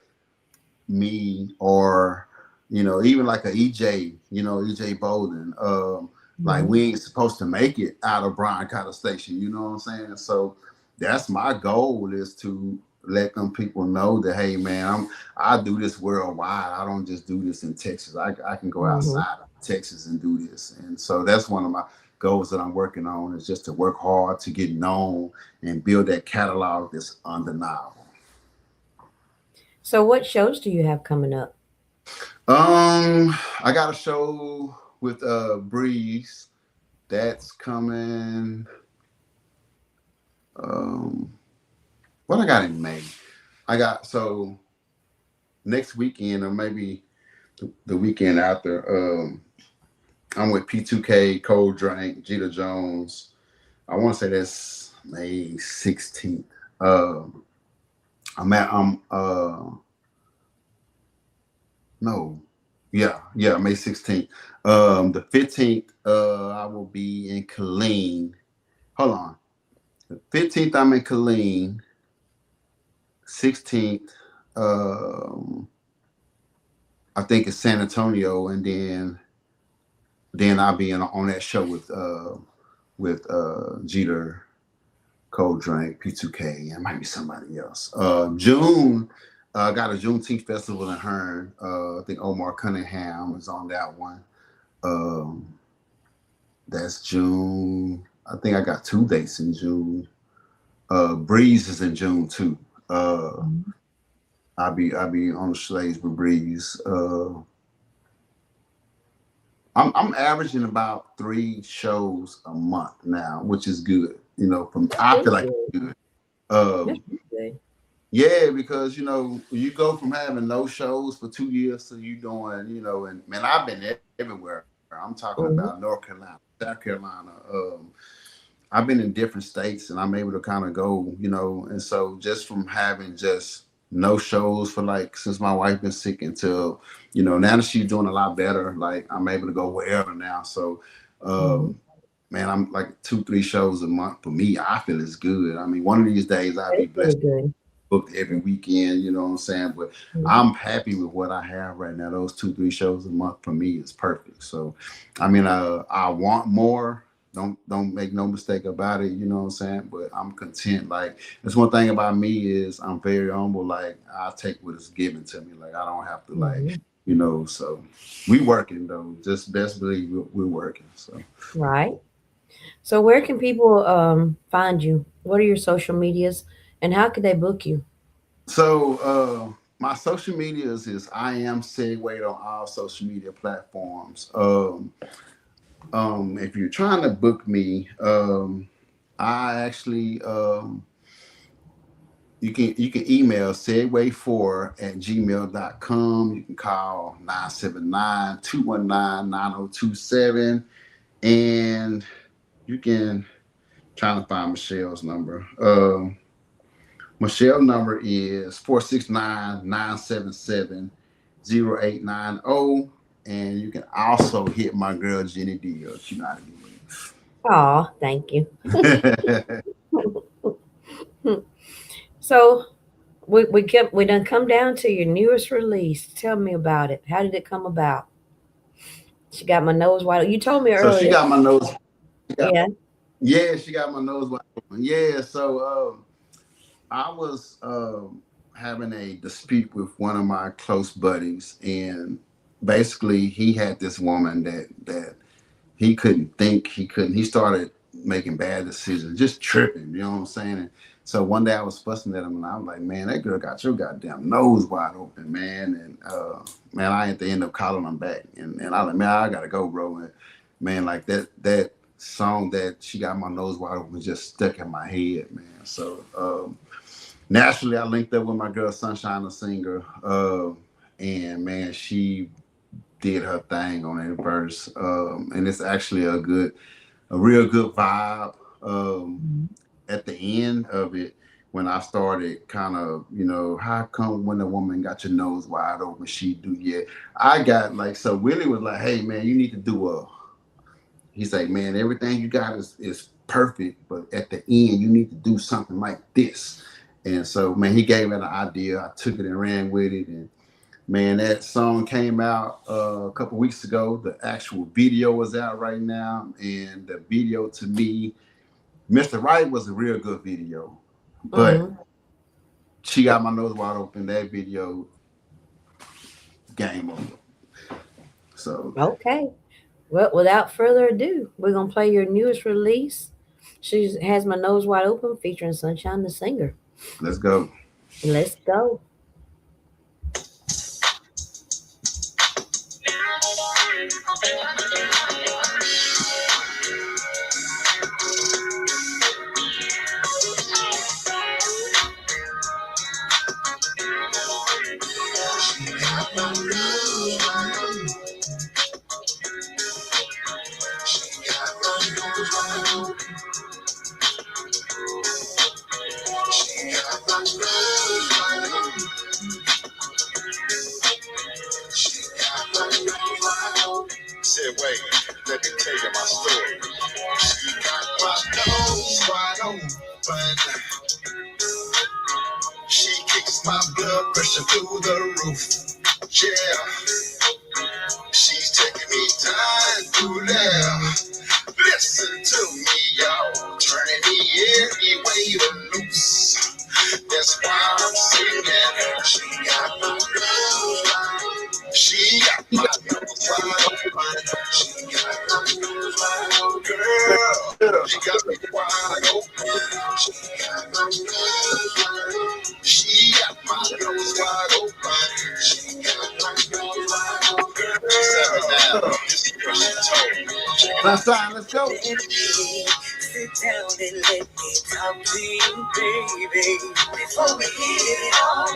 me, or even like a EJ, EJ Bolden, like we ain't supposed to make it out of Bryan Cotter Station. You know what I'm saying? So that's my goal, is to let them people know that, hey man, I do this worldwide. I don't just do this in Texas. I can go outside of Texas and do this. And so that's one of my goals that I'm working on, is just to work hard to get known and build that catalog that's undeniable. So, what shows do you have coming up? I got a show with Breeze that's coming. Um, what I got in May? I got, so next weekend, or maybe the weekend after. I'm with P2K, Cold Drink, Jeter Jones. I want to say that's May 16th. I'm no, yeah, May 16th. The 15th, I will be in Killeen. Hold on. The 15th, I'm in Killeen. 16th, I think it's San Antonio, and then I'll be on that show with Jeter, Cold Drink, P2K, and might be somebody else. June, got a Juneteenth festival in Hearn. I think Omar Cunningham is on that one. That's June. I think I got 2 dates in June. Breeze is in June too. I'll be on the stage with Breeze. I'm averaging about 3 shows a month now, which is good. I feel like it's good. Yeah, because you go from having no shows for 2 years to you doing, and man, I've been everywhere. I'm talking about North Carolina, South Carolina. I've been in different states, and I'm able to kind of go, and so just from having just no shows for, like, since my wife been sick, until now that she's doing a lot better, like, I'm able to go wherever now. So man, I'm like 2-3 shows a month. For me, I feel it's good. I mean, one of these days I'll be blessed, booked every weekend, you know what I'm saying? But I'm happy with what I have right now. Those 2-3 shows a month for me is perfect. So I mean, I want more. Don't make no mistake about it, you know what I'm saying? But I'm content. Like, that's one thing about me, is I'm very humble. Like, I take what is given to me. Like, I don't have to, like, so we working though. Just best believe we're working. So Right. So, where can people find you? What are your social medias, and how can they book you? so my social medias is I am Ced Wade on all social media platforms. If you're trying to book me, I actually you can email cedway4@gmail.com. You can call 979-219-9027, and you can try to find Michelle's number. Michelle's number is 469-977-0890. And you can also hit my girl Jenni-D. She know how to get Oh, thank you. with So, we done come down to your newest release. Tell me about it. How did it come about? She got my nose wide. You told me So she earlier. got my nose. Yeah. Yeah, she got my nose wide open. Yeah, so I was having a dispute with one of my close buddies, and basically he had this woman that he couldn't think. He started making bad decisions, just tripping. You know what I'm saying? And so one day I was fussing at him, and I was like, "Man, that girl got your goddamn nose wide open, man." And man, I had to end up calling him back, and I was like, "Man, I gotta go, bro." And man, like that song that she got my nose wide open just stuck in my head, man. So naturally, I linked up with my girl Sunshine, the singer, and man, she did her thing on that verse, and it's actually a real good vibe. At the end of it, when I started kind of, how come when a woman got your nose wide open, she do yet? I got like, so Willie was like, "Hey man, you need to do he's like, man, everything you got is perfect, but at the end, you need to do something like this." And so, man, he gave me an idea. I took it and ran with it. And man, that song came out a couple weeks ago. The actual video is out right now. And the video to me, Mr. Right was a real good video. But she got my nose wide open. That video, game over. So Okay. Well, without further ado, we're gonna play your newest release. She has my nose wide open, featuring Sunshine the singer. let's go. Let's go. Ced Wade, let me tell you my story. She got my nose wide open. She kicks my blood pressure through the roof. Yeah, she's taking me down through there. Listen to me, y'all. Turning me any way to loose. That's why I'm singing. She got my nose wide open. She got my nose wide open. She got my nose wide open. Girl, she got me wide open. She got my nose wide open. She got my nose wide open. She got my nose wide open. She sat me down. This is what she told me. Last time, let's go. Sit down and let me talk to you, baby. Before we hit it on,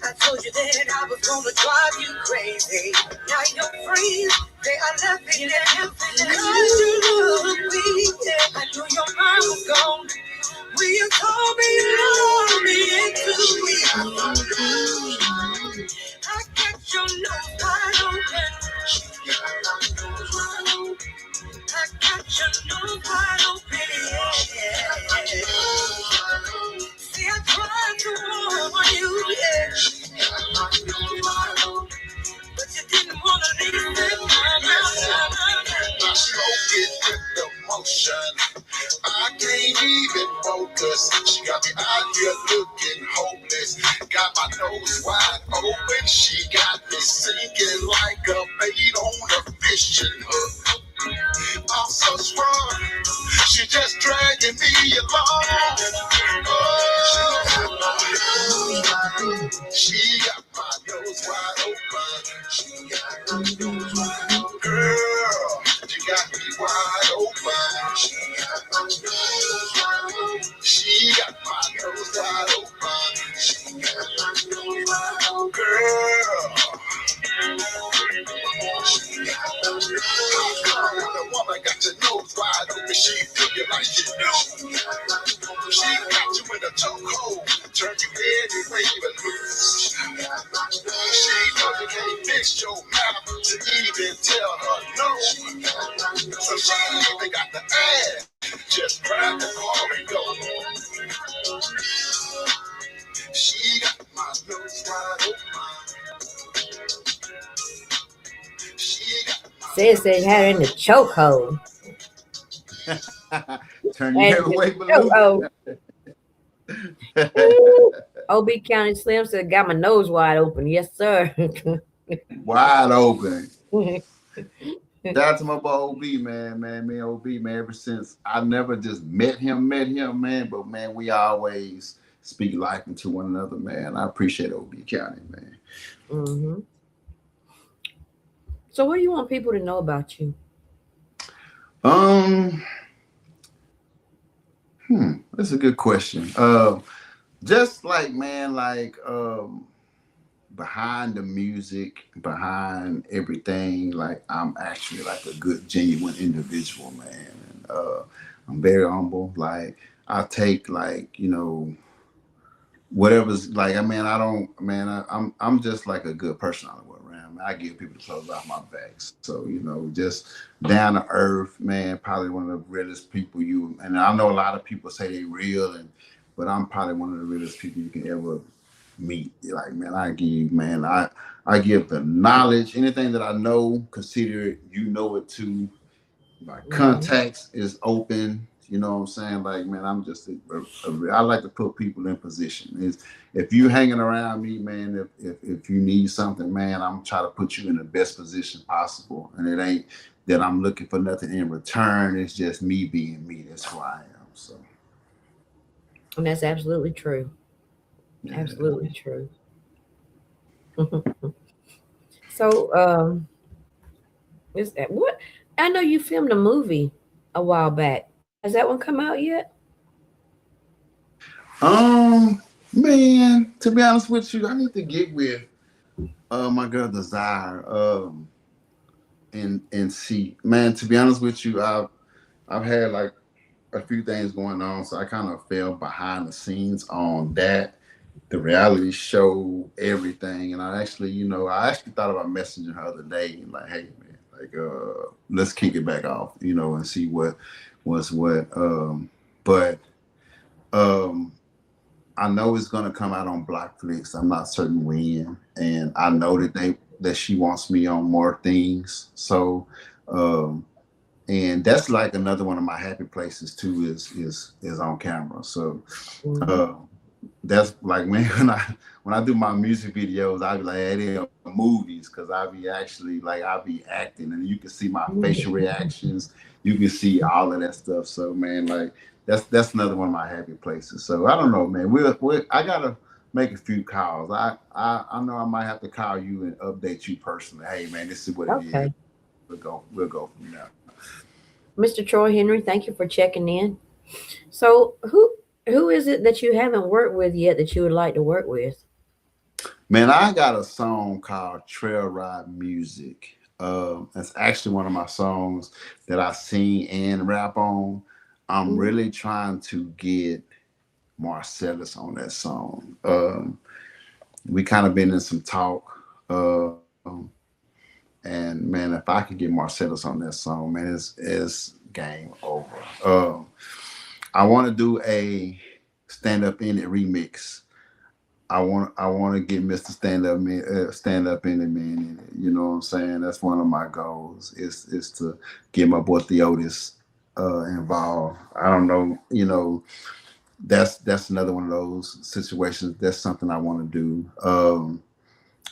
I told you that I was gonna drive you crazy. Now you're free, they are laughing and cause you love me. Yeah, I knew your mind was gone. Will you call me, love me into it? I got your nose wide open. I got your nose wide open, yeah. See, I tried to warn you, yeah. But you didn't want to leave it. I smoke it with emotion. I can't even focus. She got me out here looking hopeless. Got my nose wide open. She got me sinking like a bait on a fishing hook. I'm so strong. She just dragging me along. Oh, she got my nose wide open. She got my nose wide open. Girl, she got me wide open. She got my nose wide open. She got my nose wide open. She got my nose wide open. Girl. How come when a woman got your nose wide open, she do you like she do? She got you in a chokehold, turn you any way but loose. She know you can't fix your mouth to even tell her no. So she even got the ass, just grab the car and go. She got my nose wide open. Ced said you had her in the chokehold. Turn your head away, chokehold. OB County Slim said, got my nose wide open. Yes, sir. Wide open. Shout out to my boy OB, man, OB, man. Ever since I never just met him, man, but man, we always speak life into one another, man. I appreciate OB County, man. Hmm. So, what do you want people to know about you? Um, that's a good question. Just like man, like behind the music, behind everything, like I'm actually like a good, genuine individual, man. And I'm very humble. Like I take like whatever's like. I mean, I don't, man. I'm just like a good person all the way around. Man. I give people the clothes off my back. So just down to earth, man. Probably one of the realest people you. And I know a lot of people say they real, but I'm probably one of the realest people you can ever meet. Like, man, I give, man, I give the knowledge, anything that I know, consider it, you know it too. My Hmm. contacts is open. You know what I'm saying? Like, man, I'm just I like to put people in position. Is if you hanging around me, man, if you need something, man, I'm trying to put you in the best position possible. And it ain't that I'm looking for nothing in return. It's just me being me. That's who I am. So And that's absolutely true. yeah. Absolutely true. So, is that what? I know you filmed a movie a while back. Has that one come out yet? Man, to be honest with you, I need to get with my girl Desire and see. Man, to be honest with you, I've had like a few things going on, so I kind of fell behind the scenes on that. The reality show, everything, and I actually thought about messaging her the other day, like, hey man, like let's kick it back off, and see what's what. But um I know it's gonna come out on Blockflix. I'm not certain when, and I know that she wants me on more things. So, um, and that's like another one of my happy places too is on camera. So, Hmm. uh, that's like when I do my music videos, I be like, hey, they are movies because I be actually like I be acting, and you can see my facial reactions, you can see all of that stuff. So man, like that's another one of my happy places. So I don't know, man. I gotta make a few calls. I know I might have to call you and update you personally. Hey man, this is what it is. Okay. We'll go from there. Mr. Troy Henry, thank you for checking in. So, who is it that you haven't worked with yet that you would like to work with? Man, I got a song called Trail Ride Music. It's actually one of my songs that I sing and rap on. I'm Mhm. really trying to get Marcellus on that song. We kind of been in some talk. Um, and man, if I could get Marcellus on that song, man, it's game over. Um, I want to do a stand up in it remix. I want to get Mr. Stand Up in it, man. In it. You know what I'm saying? That's one of my goals. Is to get my boy Theotis involved. I don't know. That's another one of those situations. That's something I want to do.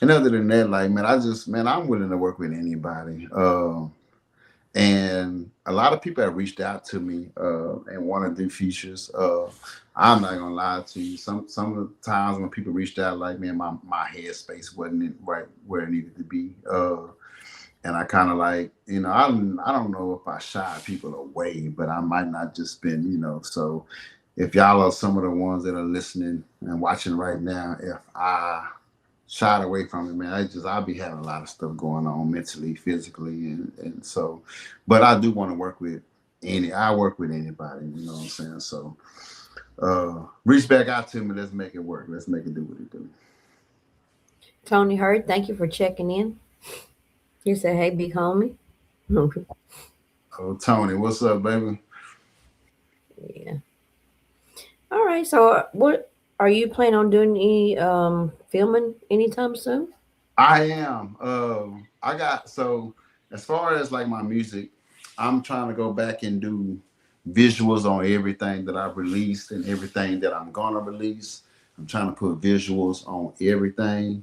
And other than that, like man, I'm willing to work with anybody. And a lot of people have reached out to me and want to do features. I'm not gonna lie to you. Some of the times when people reached out, like man, my headspace wasn't right where it needed to be, and I kind of like I don't know if I shy people away, but I might not just been So if y'all are some of the ones that are listening and watching right now, if I shied away from it, man. I'll be having a lot of stuff going on mentally, physically, and so. But I do want to work with I work with anybody. You know what I'm saying? So reach back out to me. Let's make it work. Let's make it do what it do. Tony Hurd, thank you for checking in. You said, "Hey, big homie." Oh, Tony, what's up, baby? Yeah. All right. So, what are you planning on doing? Any filming anytime soon? I am. I got so as far as like my music, I'm trying to go back and do visuals on everything that I've released and everything that I'm gonna release. I'm trying to put visuals on everything,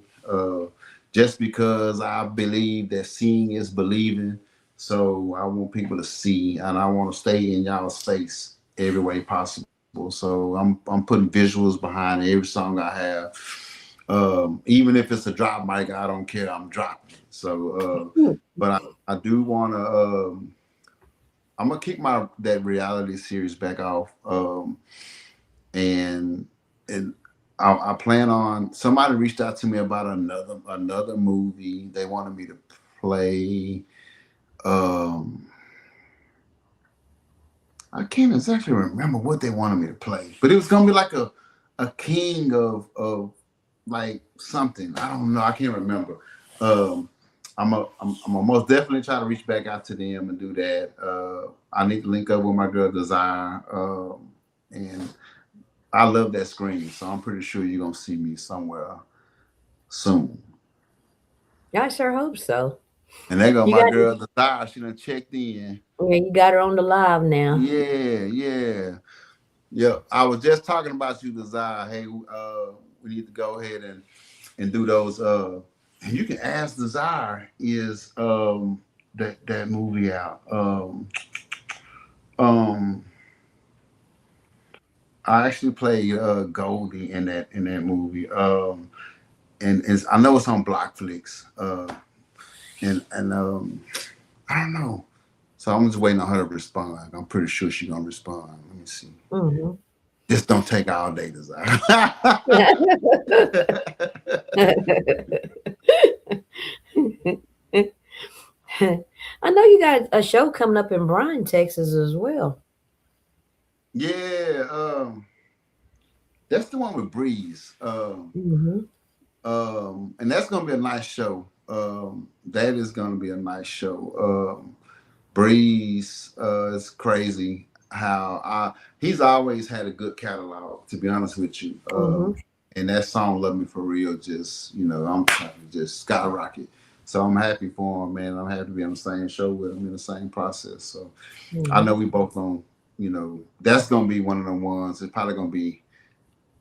just because I believe that seeing is believing. So I want people to see, and I want to stay in y'all's face every way possible. So I'm putting visuals behind every song I have. Even if it's a drop mic, I don't care. I'm dropping it. So, but I do want to. I'm gonna kick my that reality series back off, and and I plan on. Somebody reached out to me about another movie. They wanted me to play. Um, I can't exactly remember what they wanted me to play, but it was gonna be like a king of like something. I don't know. I can't remember. Um, I'm gonna most definitely try to reach back out to them and do that. I need to link up with my girl Desire, and I love that screen, so I'm pretty sure you're gonna see me somewhere soon. I sure hope so. And there go You my got girl Desire. She done checked in. yeah, you got her on the live now. Yeah, yeah. Yeah, I was just talking about you, Desire. Hey, we need to go ahead and do those. And you can ask Desire, is that movie out? Um, I actually played Goldie in that movie. And I know it's on Blockflix. And I don't know. So I'm just waiting on her to respond. I'm pretty sure she's gonna respond. Let me see. Mm-hmm. Just don't take all day, Desire. I know you got a show coming up in Bryan, Texas as well. Yeah, that's the one with Breeze. Mm-hmm. And that's gonna be a nice show. That is gonna be a nice show. Breeze is crazy how he's always had a good catalog, to be honest with you. Mm-hmm. And that song "Love Me for Real" just, I'm trying to just skyrocket. So I'm happy for him, man. I'm happy to be on the same show with him in the same process. So I Mm-hmm. know we both gonna, that's gonna be one of the ones. It's probably gonna be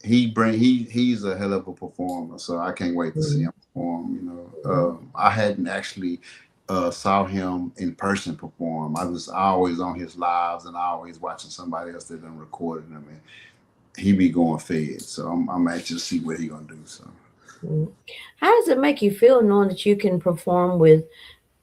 he's a hell of a performer. So I can't wait to see Mm-hmm. him perform. I hadn't actually saw him in person perform. I was always on his lives and I always watching somebody else that done recorded him, and he be going fed. So I'm anxious to see what he gonna do. So. Mm-hmm. How does it make you feel knowing that you can perform with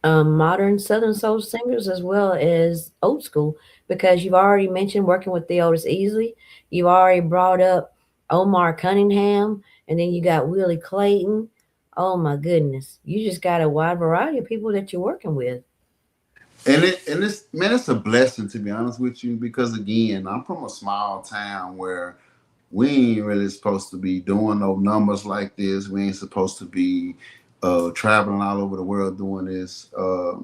modern Southern soul singers as well as old school? Because you've already mentioned working with Theodis Easley. You've already brought up Omar Cunningham, and then you got Willie Clayton. Oh my goodness. You just got a wide variety of people that you're working with. And it's man, it's a blessing, to be honest with you, because again, I'm from a small town where we ain't really supposed to be doing no numbers like this. We ain't supposed to be traveling all over the world doing this.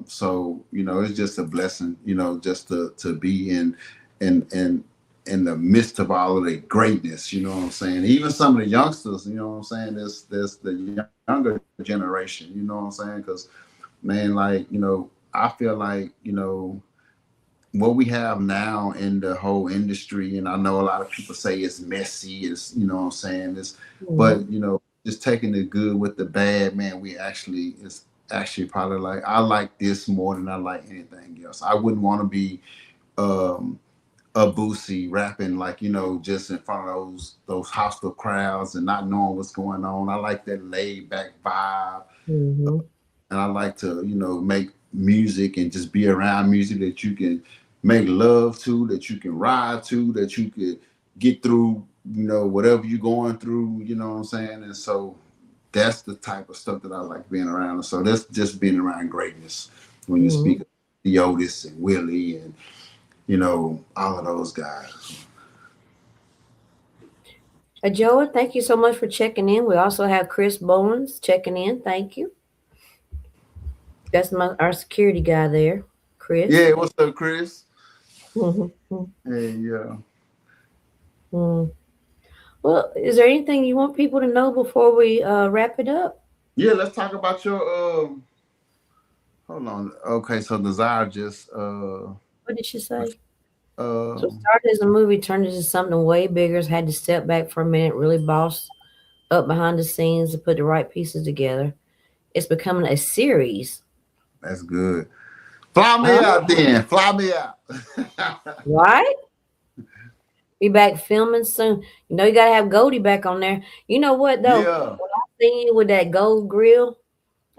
So it's just a blessing, just to be in in in the midst of all of the greatness. You know what I'm saying? Even some of the youngsters, you know what I'm saying? There's the younger generation. You know what I'm saying? Because man, like I feel like what we have now in the whole industry, and I know a lot of people say it's messy, it's what I'm saying, it's Mm-hmm. but just taking the good with the bad, man, it's actually probably like I like this more than I like anything else. I wouldn't want to be um a Boosie rapping like just in front of those hostile crowds and not knowing what's going on. I like that laid back vibe, Mm-hmm. and I like to, make music and just be around music that you can make love to, that you can ride to, that you could get through, whatever you're going through, you know what I'm saying? And so that's the type of stuff that I like being around. And so that's just being around greatness when you Mm-hmm. speak of the Otis and Willie and, all of those guys. Joa, thank you so much for checking in. We also have Chris Bowens checking in. Thank you. That's our security guy there, Chris. Yeah, what's up, Chris? Mm-hmm. Hey, yeah. Mm. Well, is there anything you want people to know before we wrap it up? Yeah, let's talk about your hold on. Okay, so Desire just What did she say? So it Um, started as a movie, turned into something way bigger. Had to step back for a minute, really boss up behind the scenes to put the right pieces together. It's becoming a series. that's good. Fly me out then. Fly me out. Right? Be back filming soon. You know you gotta have Goldie back on there. You know what though? Yeah. When I seen you with that gold grill,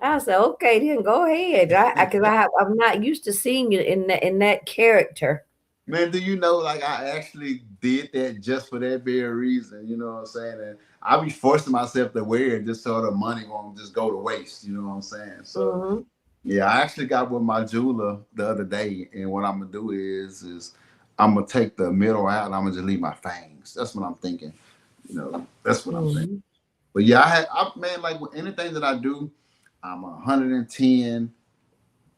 I said, okay, then go ahead. I'm not used to seeing you in that character. Man, do you know, like, I actually did that just for that very reason, you know what I'm saying? And I be forcing myself to wear it just so the money won't just go to waste, you know what I'm saying? So, Mm-hmm. yeah, I actually got with my jeweler the other day, and what I'm gonna do is I'm gonna take the middle out and I'm gonna just leave my fangs. That's what I'm thinking, you know, that's what I'm thinking. Mm-hmm. But yeah, man, like with anything that I do, I'm 110%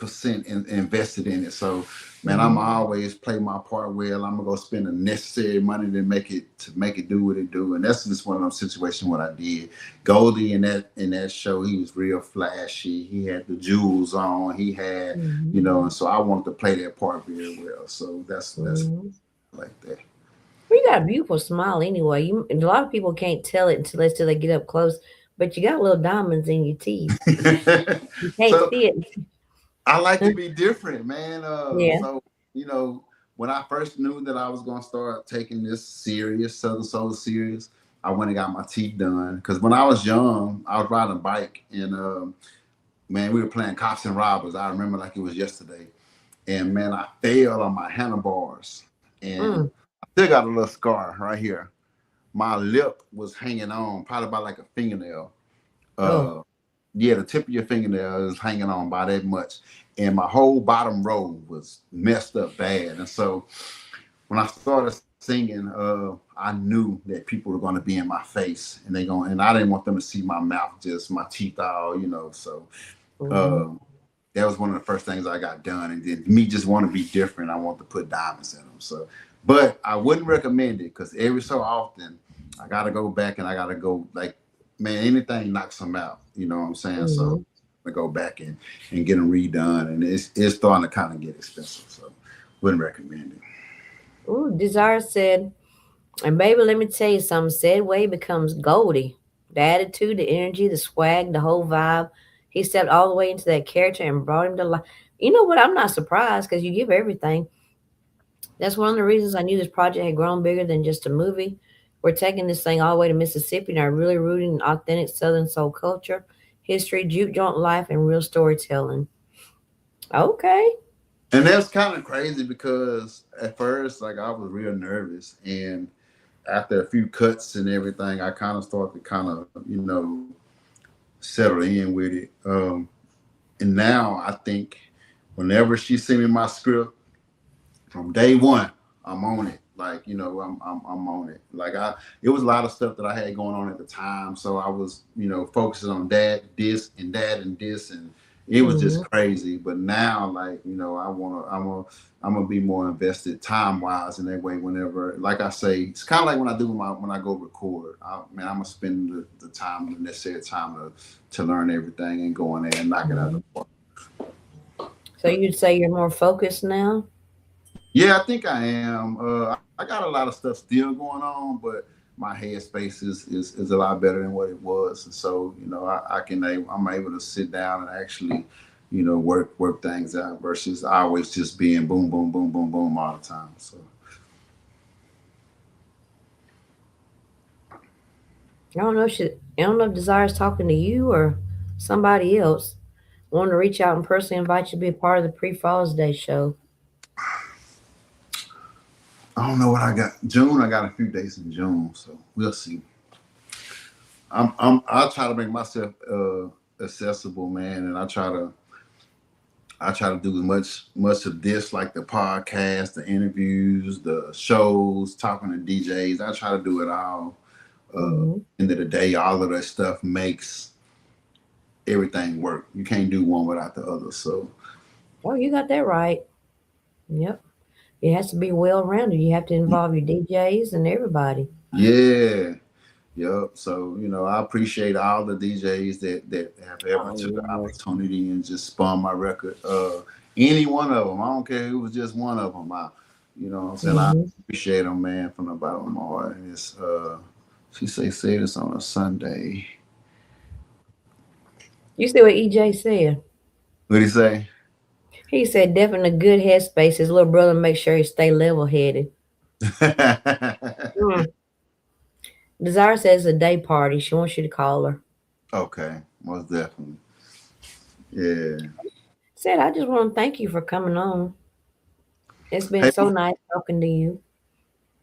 invested in it. So, man, I'm Mm-hmm. always play my part well. I'm gonna go spend the necessary money to make it do what it do. And that's just one of those situations what I did. Goldie in that show, he was real flashy. He had the jewels on. He had, Mm-hmm. and so I wanted to play that part very well. So that's Mm-hmm. like that. Well, you got a beautiful smile anyway. A lot of people can't tell it until they get up close, but you got little diamonds in your teeth. You can't So see it. I like to be different, man. Yeah. So you know, when I first knew that I was gonna start taking this serious, Southern Soul serious, I went and got my teeth done. Because when I was young, I was riding a bike, and man, we were playing cops and robbers. I remember like it was yesterday. And man, I fell on my handlebars, and Mm. I still got a little scar right here. My lip was hanging on, probably about like a fingernail. Oh. Uh, yeah, the tip of your fingernail is hanging on by that much. And my whole bottom row was messed up bad. And so when I started singing, I knew that people were going to be in my face, and I didn't want them to see my mouth, just my teeth all. So Mm-hmm. uh, that was one of the first things I got done. And then me just want to be different. I want to put diamonds in them. So, but I wouldn't recommend it because every so often I got to go back and I got to go like, man, anything knocks them out. You know what I'm saying? So Mm-hmm. I go back and get them redone, and it's starting to kind of get expensive. So wouldn't recommend it. Ooh, Desire said, and baby, let me tell you something. Ced Wade becomes Goldie. The attitude, the energy, the swag, the whole vibe. He stepped all the way into that character and brought him to life. You know what? I'm not surprised because you give everything. That's one of the reasons I knew this project had grown bigger than just a movie. We're taking this thing all the way to Mississippi and are really rooting in authentic Southern soul culture, history, juke joint life, and real storytelling. Okay. And that's kind of crazy because at first, like I was real nervous, and after a few cuts and everything, I kind of started to kind of settle in with it. And now I think whenever she sent me my script from day one, I'm on it. Like I'm on it. Like it was a lot of stuff that I had going on at the time, so I was focusing on that, this, and that, and this, and it was just Mm-hmm. crazy. But now, like I'm gonna be more invested time wise in that way. Whenever, like I say, it's kind of like when I do when I go record. I'm gonna spend the time, the necessary time to learn everything and go in there and knock it out of Mm-hmm. the park. So you'd say you're more focused now? Yeah, I think I am. I got a lot of stuff still going on, but my headspace is a lot better than what it was, and so I'm able to sit down and actually, work things out versus always just being boom, boom, boom, boom, boom all the time. So I don't know if Desire's talking to you or somebody else. Want to reach out and personally invite you to be a part of the Pre-Falls Day show. I don't know what I got. June, I got a few days in June, so we'll see. I'll try to make myself accessible, man, and I try to do much of this, like the podcast, the interviews, the shows, talking to DJs. I try to do it all. Mm-hmm. End of the day, all of that stuff makes everything work. You can't do one without the other. So Oh, you got that right. Yep. It has to be well rounded. You have to involve your DJs and everybody. yeah, yep. So I appreciate all the DJs that have ever Oh, took the yes. opportunity and just spun my record. Any one of them. I don't care who was just one of them. What I'm saying, I Mm-hmm. appreciate them, man, from the bottom of my heart. And she say this on a Sunday. You see what EJ said? What do you say? He said definitely a good headspace. His little brother make sure he stay level headed. Mm. Desire says a day party. She wants you to call her. Okay, most definitely. Yeah. Said I just want to thank you for coming on. It's been Hey, so nice talking to you.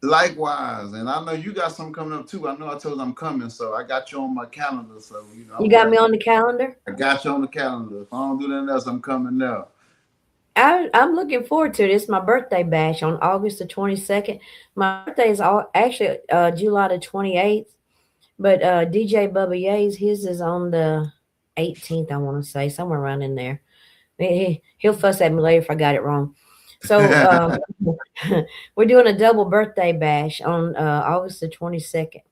likewise, and I know you got something coming up too. I know I told you I'm coming, so I got you on my calendar. So You I'm got working. me on the calendar. I got you on the calendar. If I don't do nothing else, I'm coming now. I'm looking forward to it. It's my birthday bash on August the 22nd. My birthday is actually July the 28th, but DJ Bubba Ye's, his is on the 18th, I want to say, somewhere around in there. He'll fuss at me later if I got it wrong. So we're doing a double birthday bash on August the 22nd.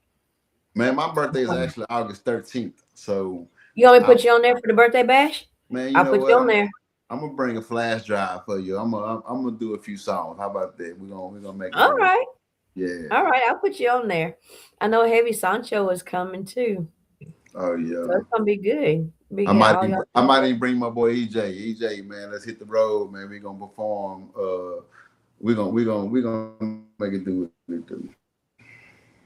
Man, my birthday is actually August 13th. So, You want me to I, put you on there for the birthday bash? man, you I'll know put you what? on there. I'm gonna bring a flash drive for you. I'm gonna do a few songs. How about that? We're gonna make it All real. right. Yeah. All right. I'll put you on there. I know Heavy Sancho is coming too. Oh So yeah. it's going to be good. I Be might all even, y'all. I might even bring my boy EJ. EJ, man, let's hit the road, man. We're gonna perform. We're gonna make it do what it do.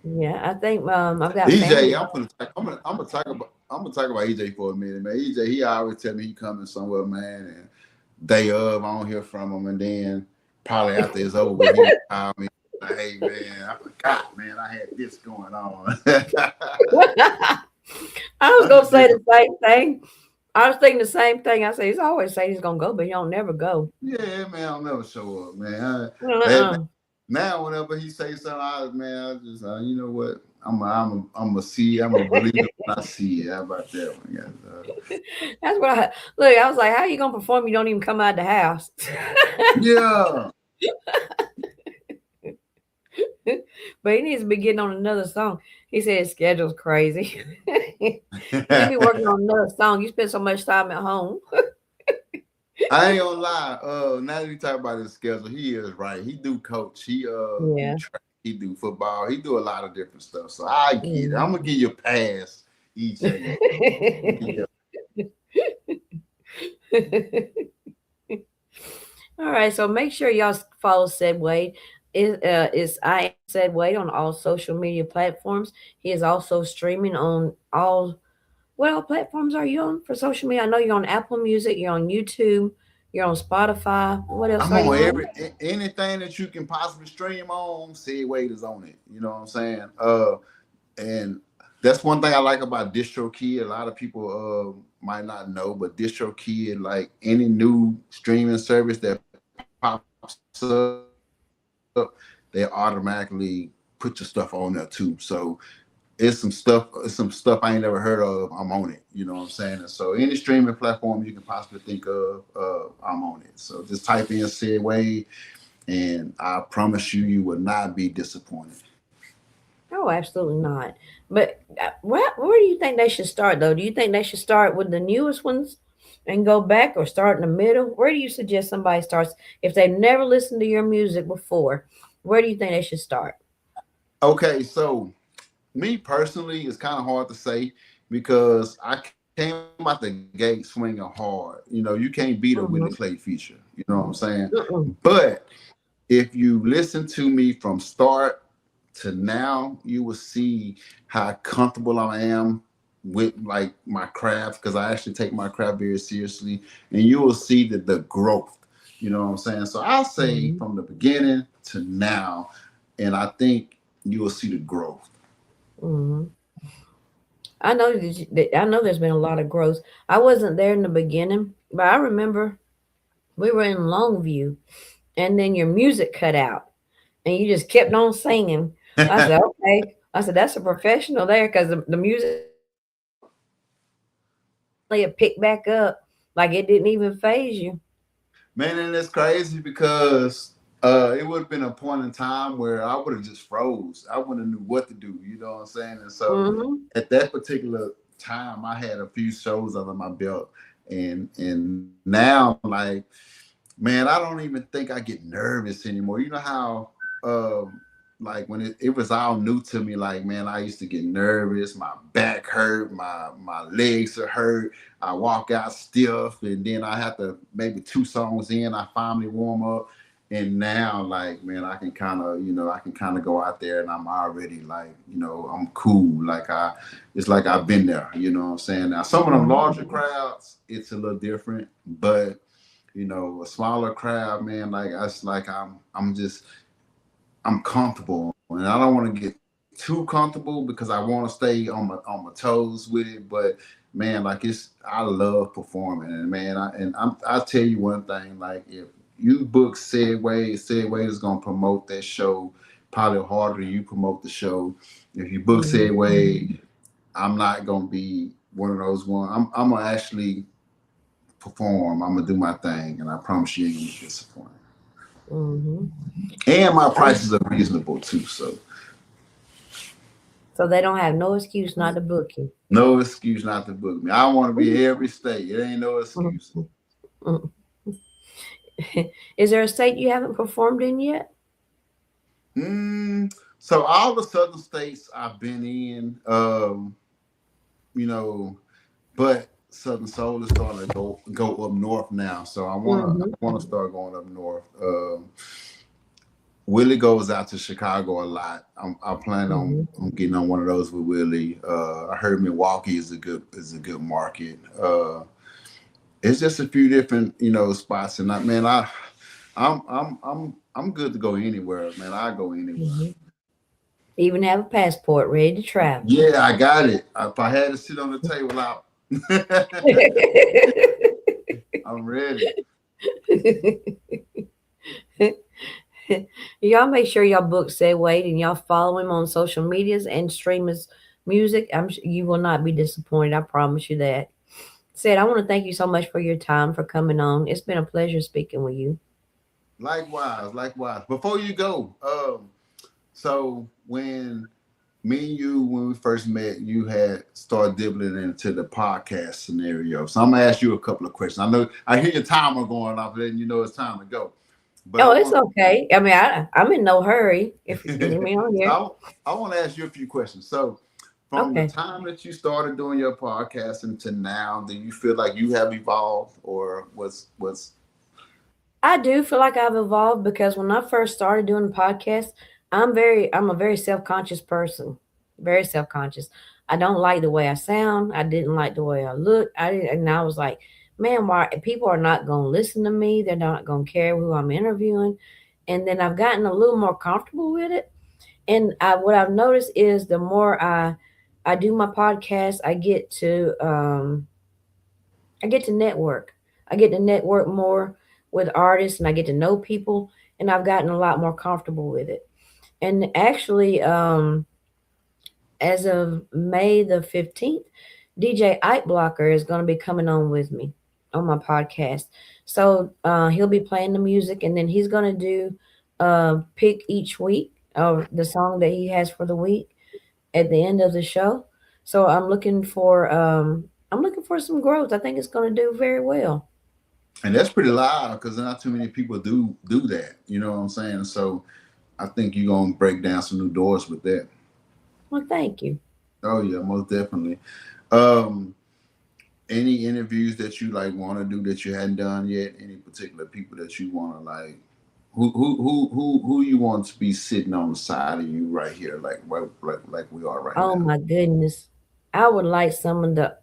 Yeah. I think I've got EJ, family. I'm gonna talk about EJ for a minute, man. EJ, he always tell me he coming somewhere, man, and day of I don't hear from him, and then probably after it's over with, he call me. Like, hey man, I forgot, man, I had this going on. I was I'm going to just say different. the same thing. I was thinking the same thing. I said, he's always saying he's going to go, but he don't never go. Yeah, man, I'll never show up, man. Uh-uh. Now, whenever he say something, I just, you know what? I'm a see. I'm a believer when I see it. How about that one, That's what I look. I was like, how you going to perform? You don't even come out the house. Yeah. But he needs to be getting on another song. He said his schedule's crazy. He need to be working on another song. You spend so much time at home. I ain't gonna lie. Now that you talk about his schedule, he is right. He do coach. He do Yeah. track. He do football. He do a lot of different stuff. So I get it. I'm Mhm. gonna give you a pass, EJ. Yeah. All right, so make sure y'all follow Ced Wade. Is I am Ced Wade on all social media platforms. He is also streaming on all. What all platforms are you on for social media? I know you're on Apple Music. You're on YouTube. You're on Spotify. What else I'm are on you on? anything that you can possibly stream on. Ced Wade is on it. You know what I'm saying? And that's one thing I like about DistroKid. A lot of people might not know, but DistroKid, like any new streaming service that pops up, they automatically put your stuff on there too. So it's some stuff I ain't never heard of. I'm on it. You know what I'm saying? And so any streaming platform you can possibly think of, I'm on it. So just type in Ced Wade, and I promise you, you will not be disappointed. Oh, absolutely not. But where do you think they should start, though? Do you think they should start with the newest ones and go back, or start in the middle? Where do you suggest somebody starts if they've never listened to your music before? Where do you think they should start? Okay, so me personally, it's kind of hard to say because I came out the gate swinging hard. You can't beat a Willie Clay Mm-hmm. feature. You know what I'm saying? Mm-mm. But if you listen to me from start to now, you will see how comfortable I am with like my craft because I actually take my craft very seriously, and you will see the growth. You know what I'm saying? So I'll say Mm-hmm. from the beginning to now, and I think you will see the growth. Mm-hmm. I know there's been a lot of growth. I wasn't there in the beginning, but I remember we were in Longview, and then your music cut out, and you just kept on singing. I said, okay. I said, that's a professional there because the music it picked back up like it didn't even phase you. Man, and it's crazy because it would have been a point in time where I would have just froze. I wouldn't have knew what to do. You know what I'm saying? And so Mm-hmm. at that particular time, I had a few shows under my belt, and now like, man, I don't even think I get nervous anymore. You know how like when it was all new to me, like man, I used to get nervous, my back hurt, my legs are hurt, I walk out stiff, and then I have to maybe 2 songs in, I finally warm up. And now like man, I can kind of, I can kind of go out there and I'm already like, I'm cool. Like it's like I've been there, you know what I'm saying? Now some of them larger crowds, it's a little different, but a smaller crowd, man, like it's like I'm comfortable, and I don't want to get too comfortable because I want to stay on my toes with it. But man, like I love performing, and man, I'll tell you one thing, like if you book Ced Wade is gonna promote that show probably harder than you promote the show. If you book Ced Wade, I'm not gonna be one of those ones. I'm gonna actually perform. I'm gonna do my thing, and I promise you ain't gonna be disappointed. And my prices are reasonable too, so they don't have no excuse not to book you. no excuse not to book me. I want to be every state. It ain't no excuse. Is there a state you haven't performed in yet? So all the southern states I've been in, but Southern Soul is starting to go up north now. So I wanna start going up north. Willie goes out to Chicago a lot. I plan on getting on one of those with Willie. I heard Milwaukee is a good market. It's just a few different spots, and I'm good to go anywhere, man. I go anywhere. Even have a passport ready to travel. Yeah, I got it. If I had to sit on the table out, I'm ready. Y'all make sure y'all book Ced Wade and y'all follow him on social medias and stream his music. You will not be disappointed. I promise you that. Ced, I want to thank you so much for your time, for coming on. It's been a pleasure speaking with you. Likewise. Before you go, so when me and you, when we first met, you had started dibbling into the podcast scenario. So I'm gonna ask you a couple of questions. I know I hear your timer going off, and you know it's time to go. But it's okay. I mean, I'm in no hurry. If you need me on here, I want to ask you a few questions. So, from the time that you started doing your podcast until now, do you feel like you have evolved, or what's? I do feel like I've evolved because when I first started doing the podcast, I'm a very self-conscious person. Very self-conscious. I don't like the way I sound. I didn't like the way I look. And I was like, man, why people are not going to listen to me? They're not going to care who I'm interviewing. And then I've gotten a little more comfortable with it. And what I've noticed is the more I do my podcast, I get to network. I get to network more with artists, and I get to know people, and I've gotten a lot more comfortable with it. And actually, as of May the 15th, DJ Ike Blocker is going to be coming on with me on my podcast. So he'll be playing the music, and then he's going to do pick each week of the song that he has for the week at the end of the show. So I'm looking for some growth. I think it's going to do very well. And that's pretty loud because not too many people do that. You know what I'm saying? So I think you're gonna break down some new doors with that. Well, thank you. Oh yeah, most definitely. Any interviews that you like want to do that you hadn't done yet? Any particular people that you want to like? Who you want to be sitting on the side of you right here, like we are right now? Oh my goodness, I would like some of the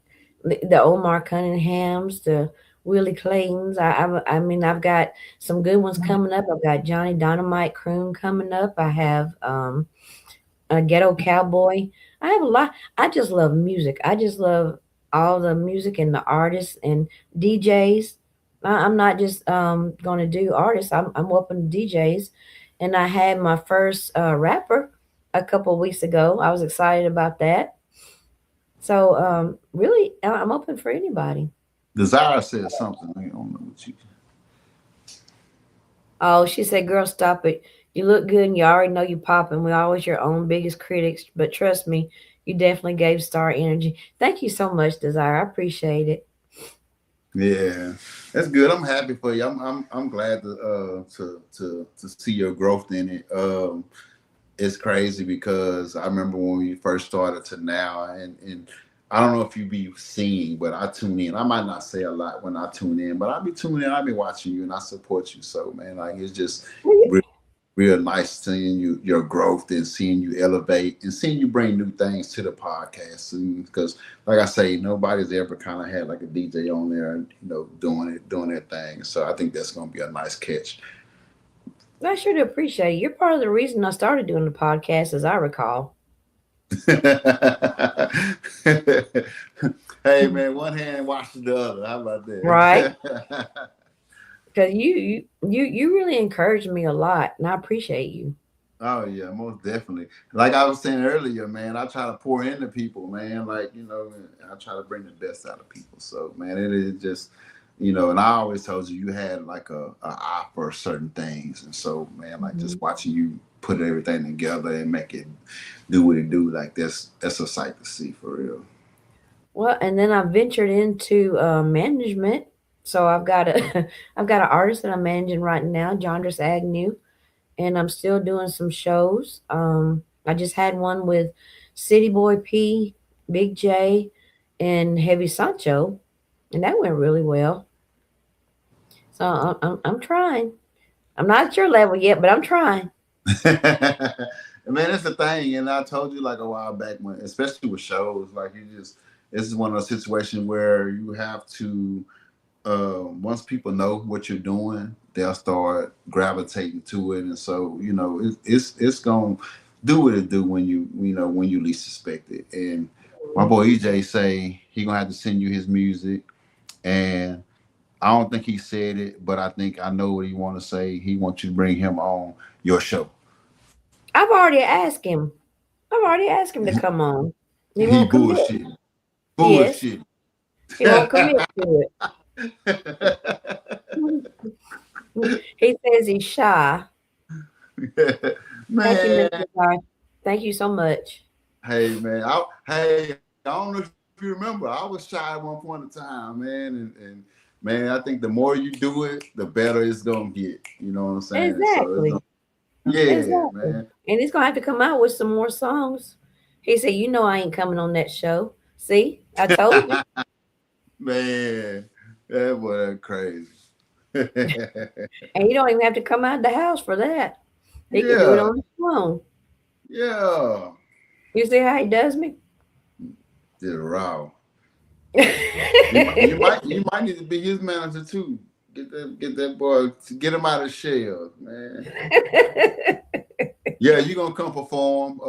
Omar Cunninghams, the Willie Claytons. I mean, I've got some good ones coming up. I've got Johnny Dynamite Croon coming up. I have a Ghetto Cowboy. I have a lot. I just love music. I just love all the music and the artists and DJs. I'm not just going to do artists. I'm open to DJs. And I had my first rapper a couple of weeks ago. I was excited about that. So really, I'm open for anybody. Desire said something. I don't know what you. Oh, she said, "Girl, stop it. You look good, and you already know you popping. We're always your own biggest critics, but trust me, you definitely gave star energy. Thank you so much, Desire. I appreciate it." Yeah, that's good. I'm happy for you. I'm glad to see your growth in it. it's crazy because I remember when we first started to now, and I don't know if you be seeing, but I tune in. I might not say a lot when I tune in, but I be tuning in. I be watching you, and I support you. So man, like it's just real nice seeing you your growth and seeing you elevate and seeing you bring new things to the podcast. And because, like I say, nobody's ever kind of had like a DJ on there, doing their thing. So I think that's gonna be a nice catch. I sure do appreciate it. You're part of the reason I started doing the podcast, as I recall. Hey man, one hand washes the other. How about Right? that? Because you really encouraged me a lot, and I appreciate you. Oh yeah, most definitely. Like I was saying earlier, man, I try to pour into people, man. Like, I try to bring the best out of people. So man, it is just, and I always told you had like a eye for certain things. And so, man, like Mhm. just watching you put everything together and make it do what it do, like that's a sight to see for real. Well, and then I ventured into management. So I've got a I've got an artist that I'm managing right now, Jondris Agnew, and I'm still doing some shows. I just had one with City Boy P, Big J, and Heavy Sancho, and that went really well. So I'm trying. I'm not at your level yet, but I'm trying. Man, it's the thing, and I told you like a while back when, especially with shows, like this is one of those situations where you have to, once people know what you're doing, they'll start gravitating to it, and so it's gonna do what it do when you least suspect it. And my boy EJ say he gonna have to send you his music, and I don't think he said it, but I think I know what he want to say. He wants you to bring him on your show. I've already asked him. I've already asked him to come on. He He won't commit. bullshit. Yes, Bullshit. he won't commit to it. He says he's shy. Thank you, Man, Mr. Guy. Thank you so much. hey man, I don't know if you remember, I was shy at one point in time, man, and man, I think the more you do it, the better it's gonna get. You know what I'm saying? So Exactly. yeah, Exactly. man, And he's gonna have to come out with some more songs. He said, "You know, I ain't coming on that show." See, I told you. man, that was crazy. And he don't even have to come out of the house for that. He can do it Yeah, on his phone. yeah, You see how he does me? did it raw. You might need to be his manager too. Get that boy, get him out of the shell, man. Yeah, you gonna come perform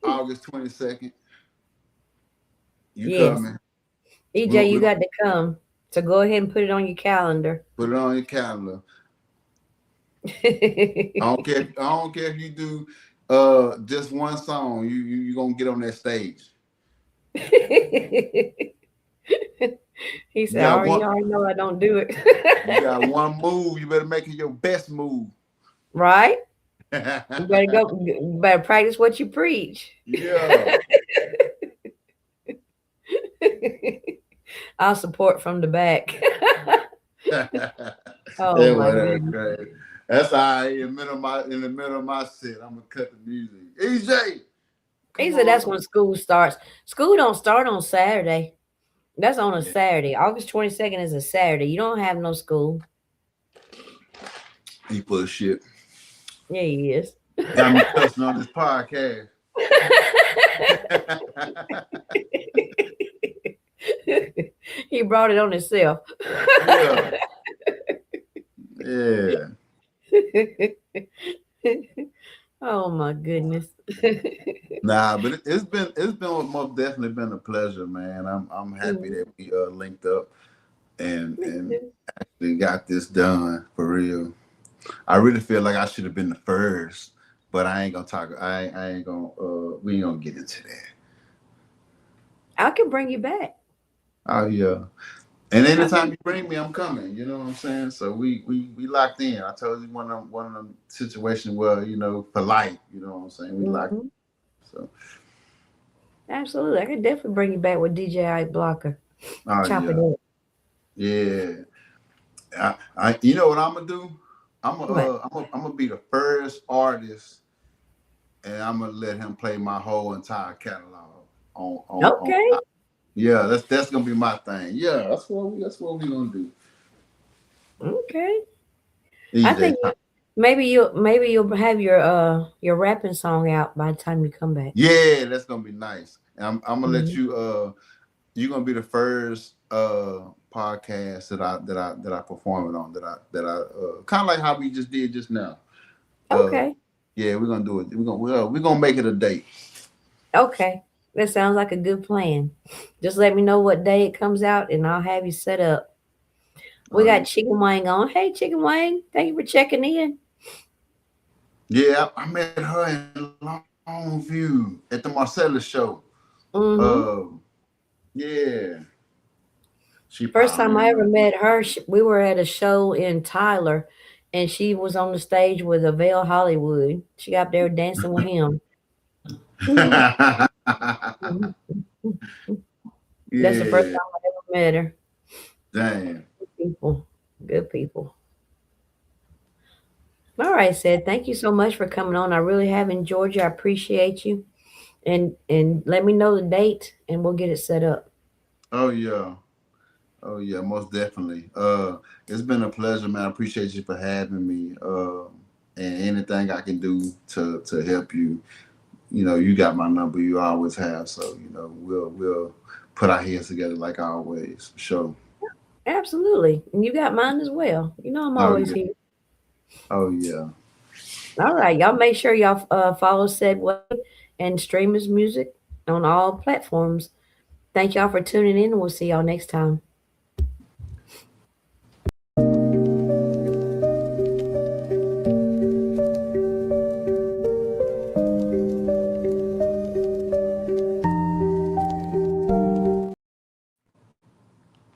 August 22nd. You Yes. coming? EJ, We you gonna got to come. So go ahead and put it on your calendar. put it on your calendar. I don't care if you do just one song. You gonna get on that stage. He You said, got you one. already know I don't do it. You got one move. You better make it your best move. Right? You better go, you better practice what you preach. Yeah. I'll support from the back. Oh It my was goodness. crazy. That's all right. In the middle of my set, I'm gonna cut the music. EJ, He come said that's on. when school starts. School don't start on Saturday. That's on a Yeah, Saturday. August 22nd is a Saturday. You don't have no school. he full of shit. Yeah, he is. Got me cussing on this podcast. He brought it on himself. Yeah, yeah. Oh my goodness. Nah, but it's been most definitely been a pleasure, man. I'm happy that we linked up and we got this done for real. I really feel like I should have been the first, but I ain't gonna talk. I ain't gonna. We ain't gonna get into that. I can bring you back. Oh yeah. And I anytime can. you bring me, I'm coming. You know what I'm saying? So we locked in. I told you one of them situations where for life. You know what I'm saying? We locked. Mhm. So Absolutely. I could definitely bring you back with DJ Ike Blocker. oh Chop it yeah, up. yeah. You know what I'm gonna do? I'm gonna What? I'm gonna be the first artist and I'm gonna let him play my whole entire catalog on. Okay. Yeah, that's gonna be my thing. Yeah, that's what we gonna do. Okay. I EJ. think maybe you'll have your rapping song out by the time you come back. Yeah, that's gonna be nice. And I'm gonna let Mhm. you. You're gonna be the first podcast that I perform it on. That I kind of like how we just did just now. Uh, Okay. yeah, we're gonna do it. We're gonna make it a date. Okay. That sounds like a good plan. Just let me know what day it comes out and I'll have you set up. We Oh yeah, got Chicken Wang on. Hey, Chicken Wang. Thank you for checking in. yeah. I met her in Longview at the Marcellus show. Mm-hmm. Yeah, she First popped time me I in ever there. met her, we were at a show in Tyler, and she was on the stage with Avell Hollywood. She got up there dancing with him. That's the first Yeah, time I ever met her. damn. Good people. Good people. All right, Ced. Thank you so much for coming on. I really have enjoyed you. I appreciate you. And let me know the date and we'll get it set up. Oh yeah. Oh yeah, most definitely. It's been a pleasure, man. I appreciate you for having me. And anything I can do to help you, you got my number. You always have. So we'll put our heads together like always. Sure. Absolutely. And you got mine as well. You know I'm Oh always yeah. here. Oh yeah. All right. Y'all make sure y'all follow Ced Wade and stream his music on all platforms. Thank y'all for tuning in, and we'll see y'all next time.